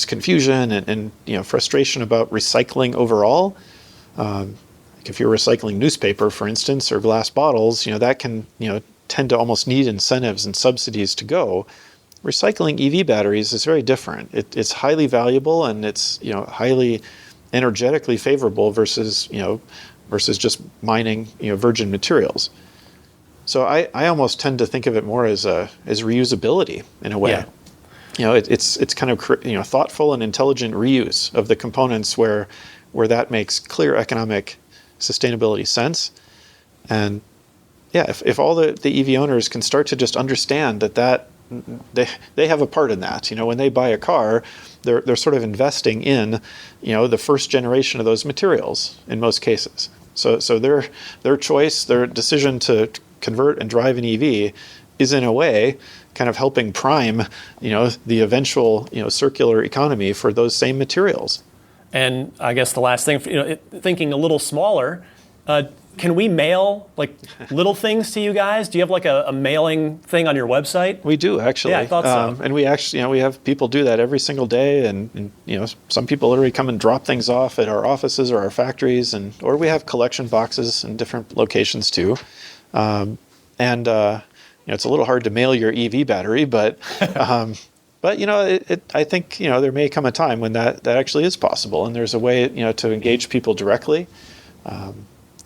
confusion and frustration about recycling overall. If you're recycling newspaper, for instance, or glass bottles, that can, tend to almost need incentives and subsidies to go. Recycling EV batteries is very different. It's highly valuable and it's highly energetically favorable versus just mining virgin materials. So I almost tend to think of it more as reusability in a way. Yeah. It's kind of thoughtful and intelligent reuse of the components where that makes clear economic sustainability sense. And yeah, if all the EV owners can start to just understand that they have a part in that. When they buy a car, they're sort of investing in, the first generation of those materials in most cases. So their choice, their decision to convert and drive an EV is in a way kind of helping prime, the eventual, circular economy for those same materials. And I guess the last thing, thinking a little smaller, can we mail like little things to you guys? Do you have like a mailing thing on your website? We do, actually. Yeah, I thought so. And we actually, we have people do that every single day, and some people literally come and drop things off at our offices or our factories, or we have collection boxes in different locations too. It's a little hard to mail your EV battery, but I think there may come a time when that actually is possible, and there's a way to engage people directly.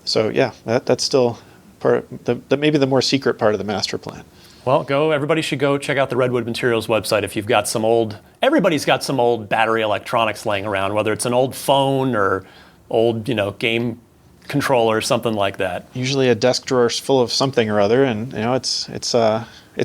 So yeah, that's still part maybe the more secret part of the master plan. Well, everybody should go check out the Redwood Materials website if you've got everybody's got some old battery electronics laying around, whether it's an old phone or old, game controller or something like that. Usually a desk drawer full of something or other, and it's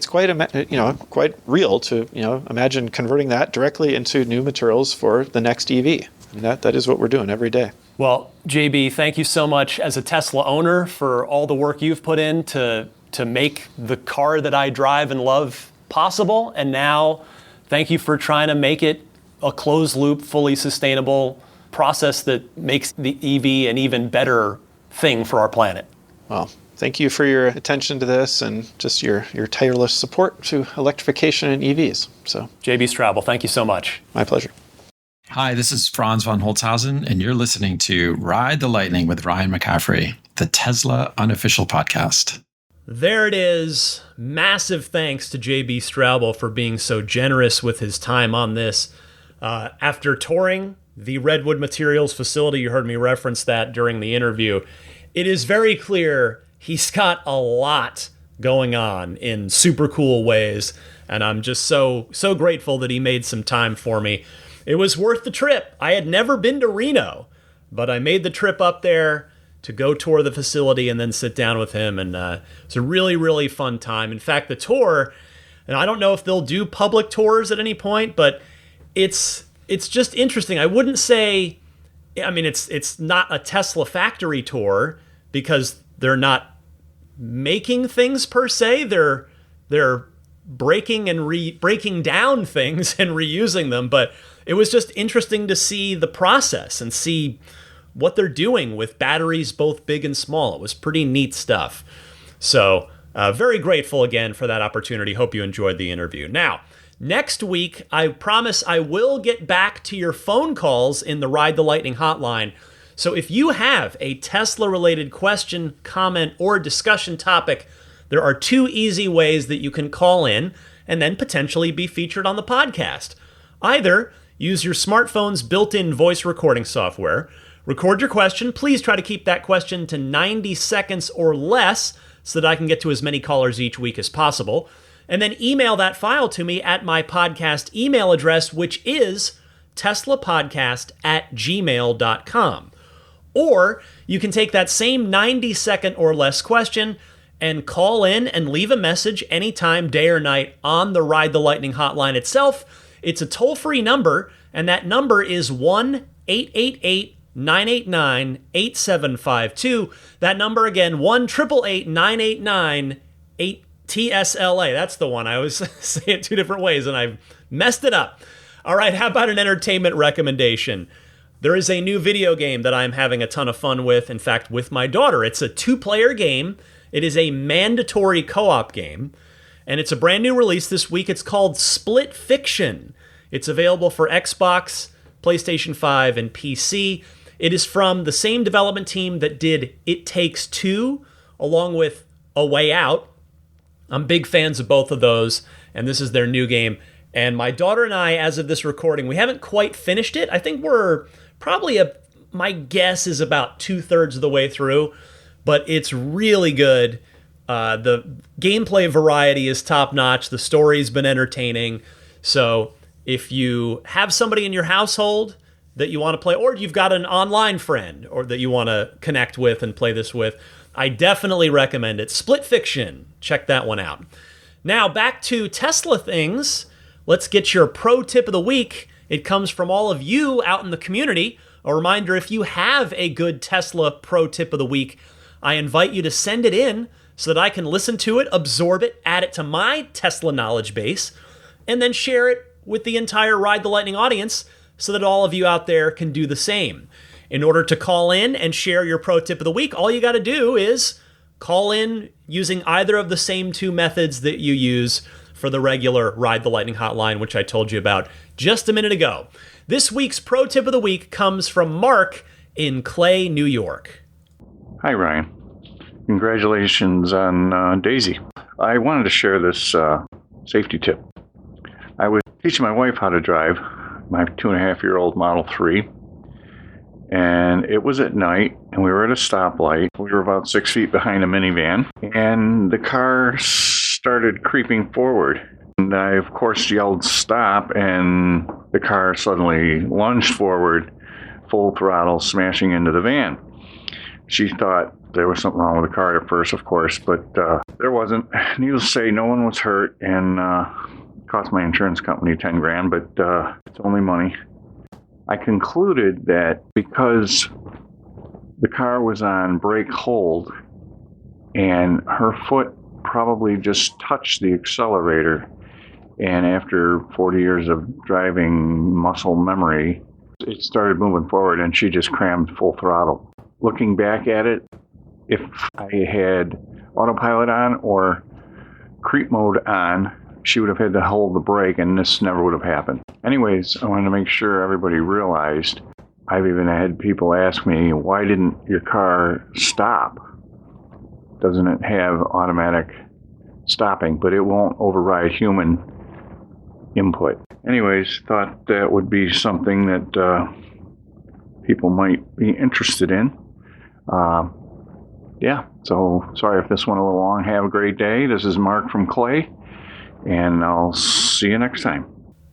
quite real to imagine converting that directly into new materials for the next EV. That is what we're doing every day. Well, JB, thank you so much as a Tesla owner for all the work you've put in to make the car that I drive and love possible. And now, thank you for trying to make it a closed loop, fully sustainable process that makes the EV an even better thing for our planet. Well, thank you for your attention to this and just your tireless support to electrification and EVs. So, JB Straubel, thank you so much. My pleasure. Hi, this is Franz von Holzhausen, and you're listening to Ride the Lightning with Ryan McCaffrey, the Tesla unofficial podcast. There it is. Massive thanks to JB Straubel for being so generous with his time on this. After touring the Redwood Materials facility, you heard me reference that during the interview, it is very clear he's got a lot going on in super cool ways, and I'm just so grateful that he made some time for me. It was worth the trip. I had never been to Reno, but I made the trip up there to go tour the facility and then sit down with him, and it's a really, really fun time. In fact, the tour, and I don't know if they'll do public tours at any point, but it's just interesting. I wouldn't say, it's not a Tesla factory tour because they're not making things per se. They're breaking and breaking down things and reusing them, but it was just interesting to see the process and see what they're doing with batteries both big and small. It was pretty neat stuff. So very grateful again for that opportunity. Hope you enjoyed the interview. Now, next week, I promise I will get back to your phone calls in the Ride the Lightning hotline. So if you have a Tesla-related question, comment, or discussion topic, there are 2 easy ways that you can call in and then potentially be featured on the podcast. Either use your smartphone's built-in voice recording software, record your question. Please try to keep that question to 90 seconds or less so that I can get to as many callers each week as possible. And then email that file to me at my podcast email address, which is teslapodcast@gmail.com. Or you can take that same 90-second or less question and call in and leave a message anytime, day or night, on the Ride the Lightning hotline itself. It's a toll-free number, and that number is 1-888-989-8752. That number again, 1-888-989-8TSLA. That's the one. I always say it 2 different ways, and I've messed it up. All right, how about an entertainment recommendation? There is a new video game that I'm having a ton of fun with, in fact, with my daughter. It's a 2-player game. It is a mandatory co-op game, and it's a brand new release this week. It's called Split Fiction. It's available for Xbox, PlayStation 5, and PC. It is from the same development team that did It Takes Two, along with A Way Out. I'm big fans of both of those, and this is their new game. And my daughter and I, as of this recording, we haven't quite finished it. I think we're probably, my guess is about 2/3 of the way through, but it's really good. The gameplay variety is top-notch. The story's been entertaining. So if you have somebody in your household that you want to play, or you've got an online friend or that you want to connect with and play this with, I definitely recommend it. Split Fiction. Check that one out. Now, back to Tesla things. Let's get your pro tip of the week. It comes from all of you out in the community. A reminder, if you have a good Tesla pro tip of the week, I invite you to send it in so that I can listen to it, absorb it, add it to my Tesla knowledge base, and then share it with the entire Ride the Lightning audience so that all of you out there can do the same. In order to call in and share your pro tip of the week, all you got to do is call in using either of the same 2 methods that you use for the regular Ride the Lightning hotline, which I told you about just a minute ago. This week's pro tip of the week comes from Mark in Clay, New York. Hi, Ryan. Congratulations on Daisy. I wanted to share this safety tip. I was teaching my wife how to drive my 2.5-year-old Model 3, and it was at night, and we were at a stoplight. We were about 6 feet behind a minivan, and the car started creeping forward. And I, of course, yelled stop, and the car suddenly lunged forward, full throttle, smashing into the van. She thought there was something wrong with the car at first, of course, but there wasn't. Needless to say, no one was hurt, and cost my insurance company $10,000, but it's only money. I concluded that because the car was on brake hold and her foot probably just touched the accelerator, and after 40 years of driving muscle memory, it started moving forward and she just crammed full throttle. Looking back at it, if I had autopilot on or creep mode on, she would have had to hold the brake and this never would have happened. Anyways, I wanted to make sure everybody realized. I've even had people ask me, why didn't your car stop? Doesn't it have automatic stopping? But it won't override human input. Anyways, thought that would be something that people might be interested in. So sorry if this went a little long. Have a great day. This is Mark from Clay, and I'll see you next time.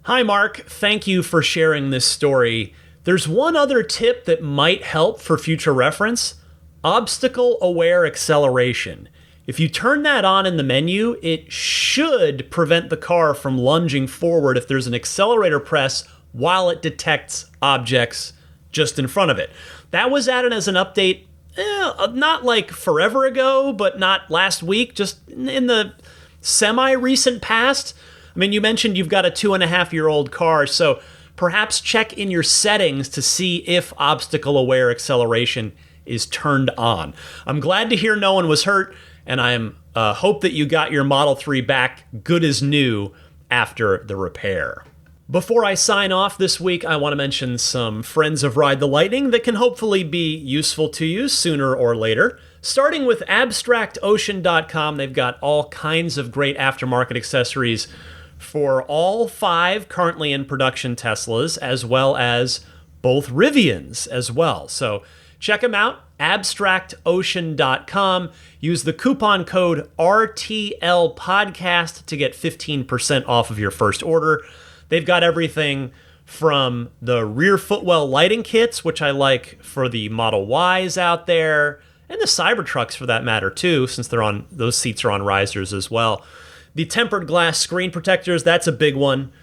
Hi, Mark. Thank you for sharing this story. There's one other tip that might help for future reference: obstacle-aware acceleration. If you turn that on in the menu, it should prevent the car from lunging forward if there's an accelerator press while it detects objects just in front of it. That was added as an update not like forever ago, but not last week, just in the semi-recent past. I mean, you mentioned you've got a 2.5-year-old car, so perhaps check in your settings to see if obstacle-aware acceleration is turned on. I'm glad to hear no one was hurt, and I hope that you got your Model 3 back good as new after the repair. Before I sign off this week, I want to mention some friends of Ride the Lightning that can hopefully be useful to you sooner or later. Starting with AbstractOcean.com, they've got all kinds of great aftermarket accessories for all 5 currently in production Teslas, as well as both Rivians as well. So check them out, AbstractOcean.com. Use the coupon code RTLPodcast to get 15% off of your first order. They've got everything from the rear footwell lighting kits, which I like for the Model Ys out there, and the Cybertrucks for that matter too, since those seats are on risers as well. The tempered glass screen protectors, that's a big one.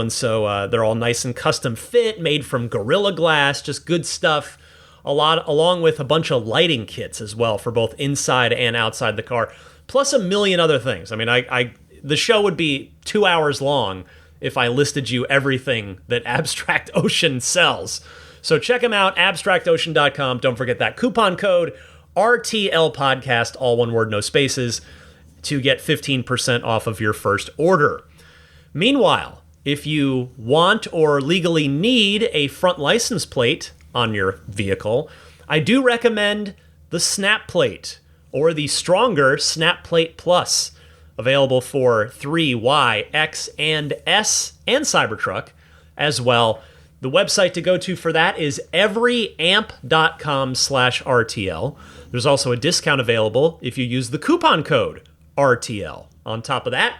So they're all nice and custom fit, made from Gorilla Glass, just good stuff. Along with a bunch of lighting kits as well for both inside and outside the car, plus a million other things. I mean, the show would be 2 hours long if I listed you everything that Abstract Ocean sells. So check them out, abstractocean.com. Don't forget that coupon code RTLPodcast, all one word, no spaces, to get 15% off of your first order. Meanwhile, if you want or legally need a front license plate on your vehicle, I do recommend the Snap Plate or the stronger Snap Plate Plus, available for 3, Y, X, and S, and Cybertruck as well. The website to go to for that is everyamp.com/RTL. There's also a discount available if you use the coupon code RTL. On top of that,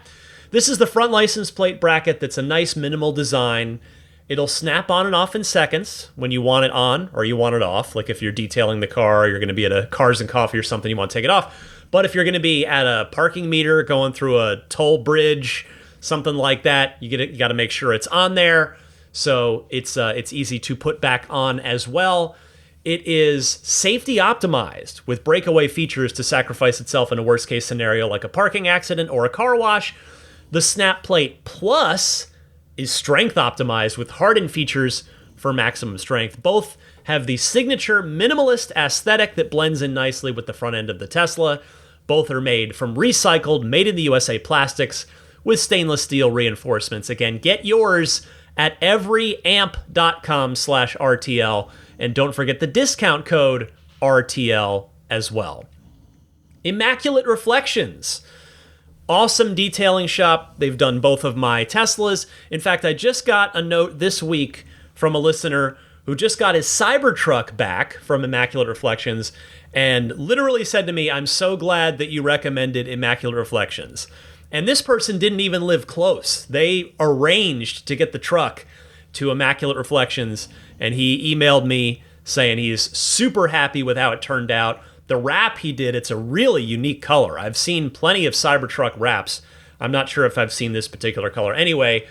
this is the front license plate bracket that's a nice minimal design. It'll snap on and off in seconds when you want it on or you want it off. Like if you're detailing the car, or you're going to be at a Cars and Coffee or something, you want to take it off. But if you're going to be at a parking meter, going through a toll bridge, something like that, you got to make sure it's on there. So it's easy to put back on as well. It is safety optimized with breakaway features to sacrifice itself in a worst case scenario like a parking accident or a car wash. The Snap Plate Plus is strength optimized with hardened features for maximum strength. Both have the signature minimalist aesthetic that blends in nicely with the front end of the Tesla. Both are made from recycled, made in the USA plastics with stainless steel reinforcements. Again, get yours at everyamp.com/RTL, and don't forget the discount code RTL as well. Immaculate Reflections. Awesome detailing shop. They've done both of my Teslas. In fact, I just got a note this week from a listener who just got his Cybertruck back from Immaculate Reflections and literally said to me, "I'm so glad that you recommended Immaculate Reflections." And this person didn't even live close. They arranged to get the truck to Immaculate Reflections, and he emailed me saying he's super happy with how it turned out. The wrap he did, it's a really unique color. I've seen plenty of Cybertruck wraps. I'm not sure if I've seen this particular color. Anyway,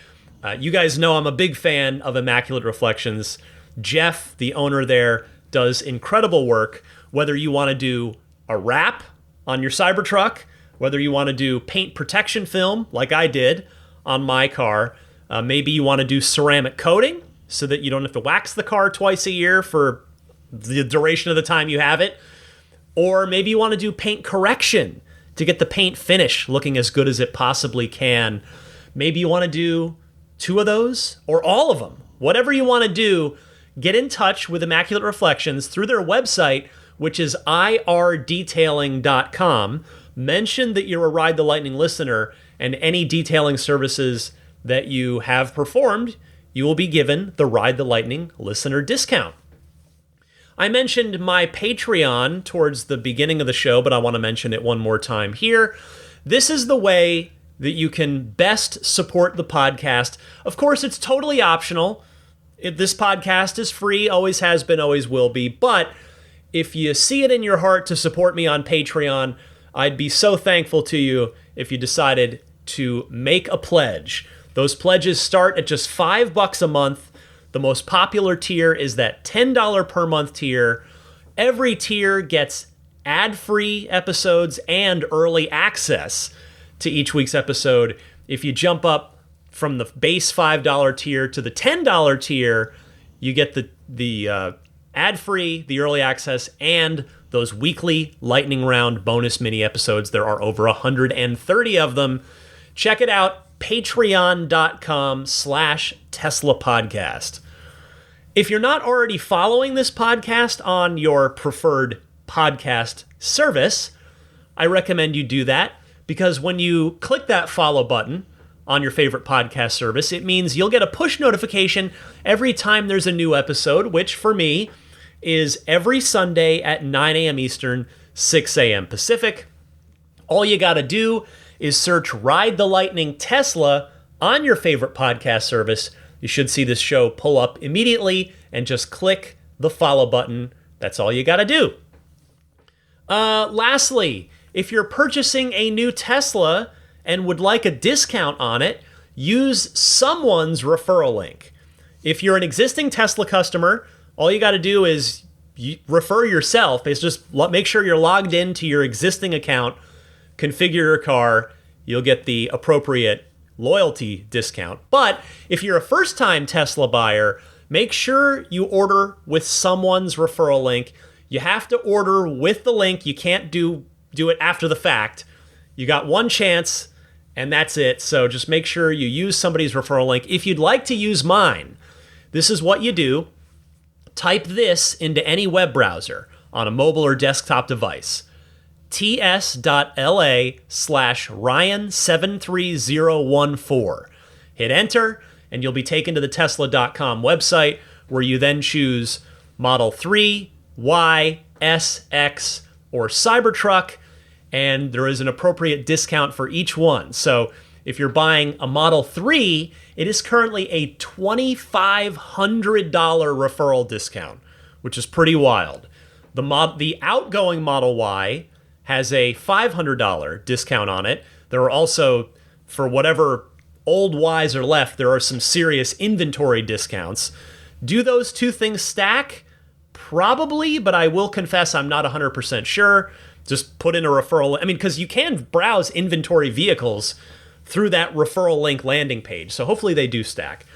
you guys know I'm a big fan of Immaculate Reflections. Jeff, the owner there, does incredible work. Whether you want to do a wrap on your Cybertruck, whether you want to do paint protection film like I did on my car, maybe you want to do ceramic coating so that you don't have to wax the car twice a year for the duration of the time you have it. Or maybe you want to do paint correction to get the paint finish looking as good as it possibly can. Maybe you want to do 2 of those or all of them. Whatever you want to do, get in touch with Immaculate Reflections through their website, which is irdetailing.com. Mention that you're a Ride the Lightning listener, and any detailing services that you have performed, you will be given the Ride the Lightning listener discount. I mentioned my Patreon towards the beginning of the show, but I want to mention it one more time here. This is the way that you can best support the podcast. Of course, it's totally optional. This podcast is free, always has been, always will be. But if you see it in your heart to support me on Patreon, I'd be so thankful to you if you decided to make a pledge. Those pledges start at just $5 a month. The most popular tier is that $10 per month tier. Every tier gets ad-free episodes and early access to each week's episode. If you jump up from the base $5 tier to the $10 tier, you get the ad-free, the early access, and those weekly lightning round bonus mini episodes. There are over 130 of them. Check it out, patreon.com/Tesla Podcast. If you're not already following this podcast on your preferred podcast service, I recommend you do that, because when you click that follow button on your favorite podcast service, it means you'll get a push notification every time there's a new episode, which for me is every Sunday at 9 a.m. Eastern, 6 a.m. Pacific. All you got to do is search Ride the Lightning Tesla on your favorite podcast service. You should see this show pull up immediately, and just click the follow button. That's all you got to do. Lastly, if you're purchasing a new Tesla and would like a discount on it, use someone's referral link. If you're an existing Tesla customer, all you got to do is refer yourself. It's just make sure you're logged into your existing account, configure your car, you'll get the appropriate loyalty discount. But if you're a first-time Tesla buyer, make sure you order with someone's referral link. You have to order with the link. You can't do it after the fact. You got one chance, and that's it. So just make sure you use somebody's referral link. If you'd like to use mine, this is what you do. Type this into any web browser on a mobile or desktop device. ts.la/Ryan73014. Hit enter, and you'll be taken to the Tesla.com website, where you then choose Model 3, Y, S, X, or Cybertruck, and there is an appropriate discount for each one. So if you're buying a Model 3, it is currently a $2,500 referral discount, which is pretty wild. The outgoing Model Y has a $500 discount on it. There are also, for whatever old Ys are left, there are some serious inventory discounts. Do those two things stack? Probably, but I will confess I'm not 100% sure. Just put in a referral. I mean, because you can browse inventory vehicles through that referral link landing page. So hopefully they do stack.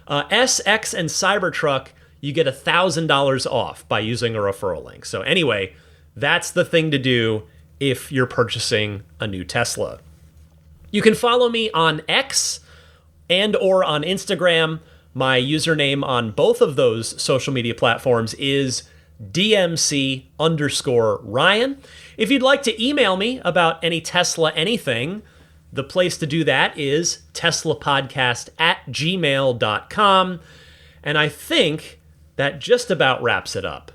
S, X, and Cybertruck, you get $1,000 off by using a referral link. So anyway, that's the thing to do if you're purchasing a new Tesla. You can follow me on X and or on Instagram. My username on both of those social media platforms is DMC_Ryan. If you'd like to email me about any Tesla anything, the place to do that is teslapodcast@gmail.com. And I think that just about wraps it up.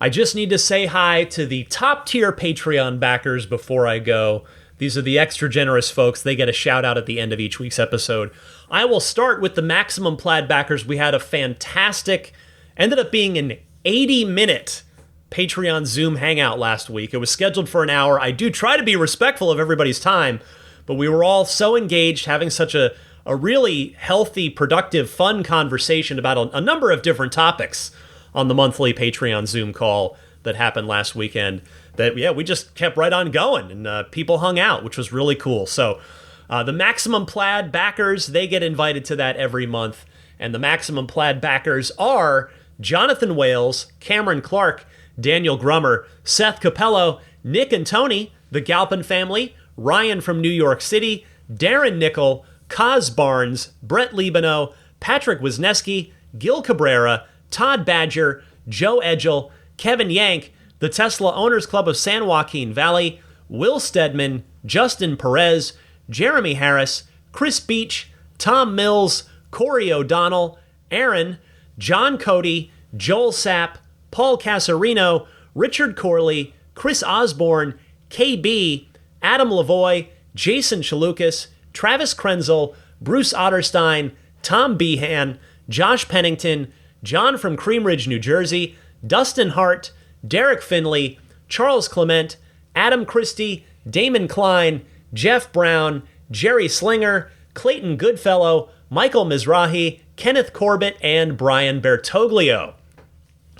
I just need to say hi to the top tier Patreon backers before I go. These are the extra generous folks. They get a shout out at the end of each week's episode. I will start with the Maximum Plaid backers. We had a fantastic, ended up being an 80-minute Patreon Zoom hangout last week. It was scheduled for an hour. I do try to be respectful of everybody's time, but we were all so engaged, having such a really healthy, productive, fun conversation about a number of different topics on the monthly Patreon Zoom call that happened last weekend, that, yeah, we just kept right on going, and people hung out, which was really cool. So the Maximum Plaid backers, they get invited to that every month, and the Maximum Plaid backers are Jonathan Wales, Cameron Clark, Daniel Grummer, Seth Capello, Nick and Tony, the Galpin family, Ryan from New York City, Darren Nickel, Kaz Barnes, Brett Libano, Patrick Wisniewski, Gil Cabrera, Todd Badger, Joe Edgel, Kevin Yank, the Tesla Owners Club of San Joaquin Valley, Will Stedman, Justin Perez, Jeremy Harris, Chris Beach, Tom Mills, Corey O'Donnell, Aaron, John Cody, Joel Sapp, Paul Casarino, Richard Corley, Chris Osborne, KB, Adam Lavoie, Jason Chalukas, Travis Krenzel, Bruce Otterstein, Tom Behan, Josh Pennington, John from Cream Ridge, New Jersey, Dustin Hart, Derek Finley, Charles Clement, Adam Christie, Damon Klein, Jeff Brown, Jerry Slinger, Clayton Goodfellow, Michael Mizrahi, Kenneth Corbett, and Brian Bertoglio.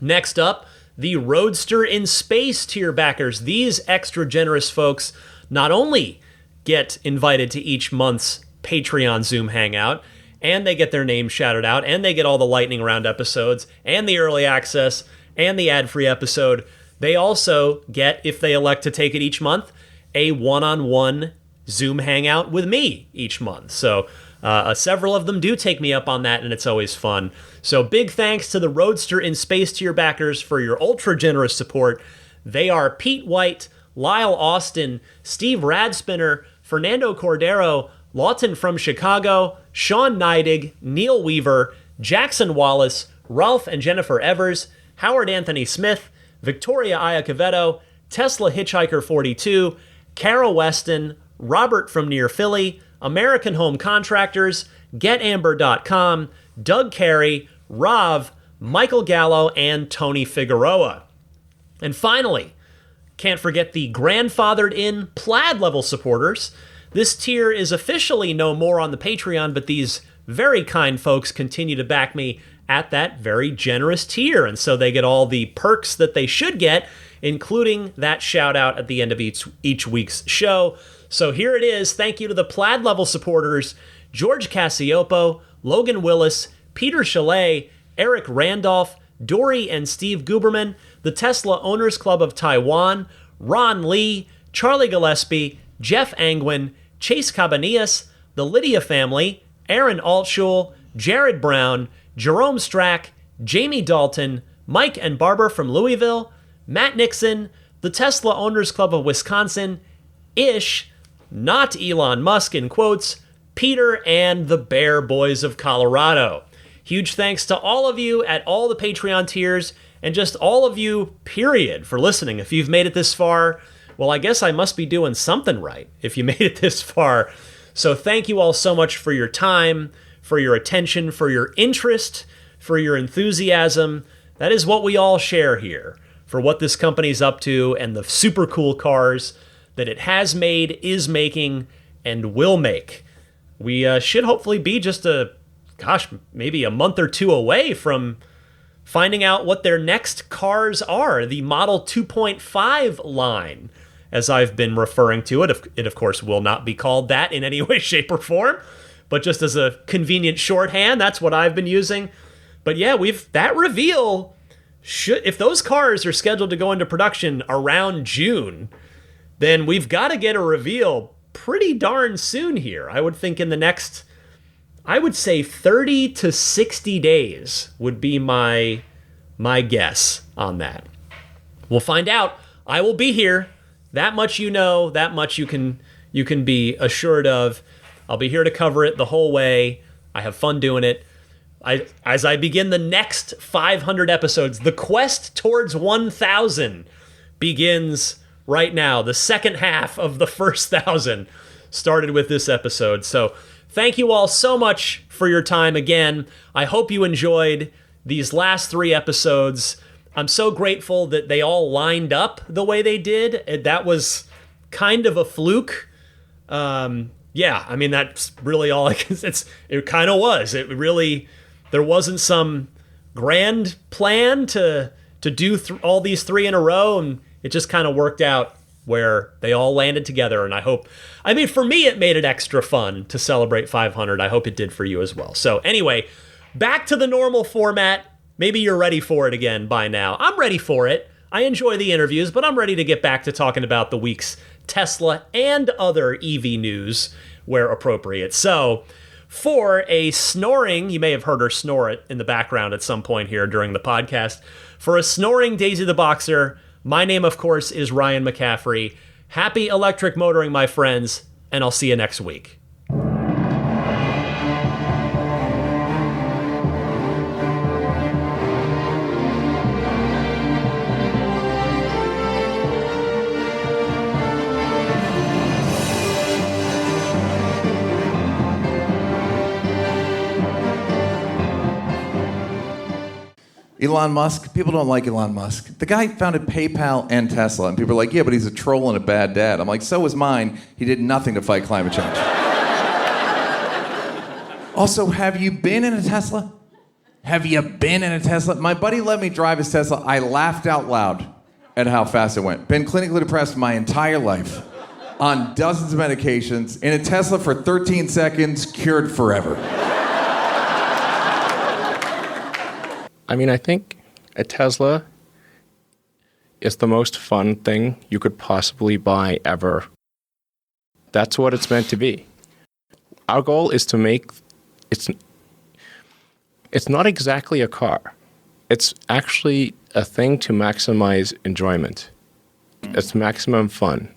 Next up, the Roadster in Space tier backers. These extra generous folks not only get invited to each month's Patreon Zoom hangout, and they get their name shouted out, and they get all the lightning round episodes, and the early access, and the ad-free episode. They also get, if they elect to take it each month, a one-on-one Zoom hangout with me each month. So several of them do take me up on that, and it's always fun. So big thanks to the Roadster in Space tier backers for your ultra-generous support. They are Pete White, Lyle Austin, Steve Radspinner, Fernando Cordero, Lawton from Chicago, Sean Neidig, Neil Weaver, Jackson Wallace, Ralph and Jennifer Evers, Howard Anthony Smith, Victoria Iacovetto, Tesla Hitchhiker 42, Carol Weston, Robert from near Philly, American Home Contractors, GetAmber.com, Doug Carey, Rav, Michael Gallo, and Tony Figueroa. And finally, can't forget the grandfathered in Plaid level supporters. This tier is officially no more on the Patreon, but these very kind folks continue to back me at that very generous tier, and so they get all the perks that they should get, including that shout out at the end of each week's show. So here it is. Thank you to the Plaid level supporters: George Cassiopo, Logan Willis, Peter Chalet, Eric Randolph, Dory and Steve Guberman, the Tesla Owners Club of Taiwan, Ron Lee, Charlie Gillespie, Jeff Angwin, Chase Cabanillas, the Lydia family, Aaron Altschul, Jared Brown, Jerome Strack, Jamie Dalton, Mike and Barbara from Louisville, Matt Nixon, the Tesla Owners Club of Wisconsin, Ish, not Elon Musk in quotes, Peter, and the Bear Boys of Colorado. Huge thanks to all of you at all the Patreon tiers, and just all of you, period, for listening. If you've made it this far, well, I guess I must be doing something right if you made it this far. So thank you all so much for your time, for your attention, for your interest, for your enthusiasm. That is what we all share here, for what this company's up to and the super cool cars that it has made, is making, and will make. We should hopefully be just maybe a month or two away from finding out what their next cars are. The Model 2.5 line, as I've been referring to it. It, of course, will not be called that in any way, shape, or form, but just as a convenient shorthand, that's what I've been using. But yeah, that reveal, if those cars are scheduled to go into production around June, then we've got to get a reveal pretty darn soon here. I would think in the next, I would say 30 to 60 days would be my guess on that. We'll find out. I will be here. That much you know, that much you can be assured of. I'll be here to cover it the whole way. I have fun doing it. As I begin the next 500 episodes, the quest towards 1,000 begins right now. The second half of the first 1,000 started with this episode. So thank you all so much for your time again. I hope you enjoyed these last 3 episodes. I'm so grateful that they all lined up the way they did. That was kind of a fluke. Yeah, I mean, that's really all I can say. It kind of was. It really, there wasn't some grand plan to do all these 3 in a row, and it just kind of worked out where they all landed together. And I mean, for me, it made it extra fun to celebrate 500. I hope it did for you as well. So anyway, back to the normal format. Maybe you're ready for it again by now. I'm ready for it. I enjoy the interviews, but I'm ready to get back to talking about the week's Tesla and other EV news where appropriate. So for a snoring, you may have heard her snore it in the background at some point here during the podcast. For a snoring Daisy the Boxer, my name, of course, is Ryan McCaffrey. Happy electric motoring, my friends, and I'll see you next week. Elon Musk, people don't like Elon Musk. The guy founded PayPal and Tesla, and people are like, yeah, but he's a troll and a bad dad. I'm like, so was mine. He did nothing to fight climate change. Also, have you been in a Tesla? Have you been in a Tesla? My buddy let me drive his Tesla. I laughed out loud at how fast it went. Been clinically depressed my entire life. On dozens of medications. In a Tesla for 13 seconds, cured forever. I mean, I think a Tesla is the most fun thing you could possibly buy ever. That's what it's meant to be. Our goal is to make it's not exactly a car. It's actually a thing to maximize enjoyment. It's maximum fun.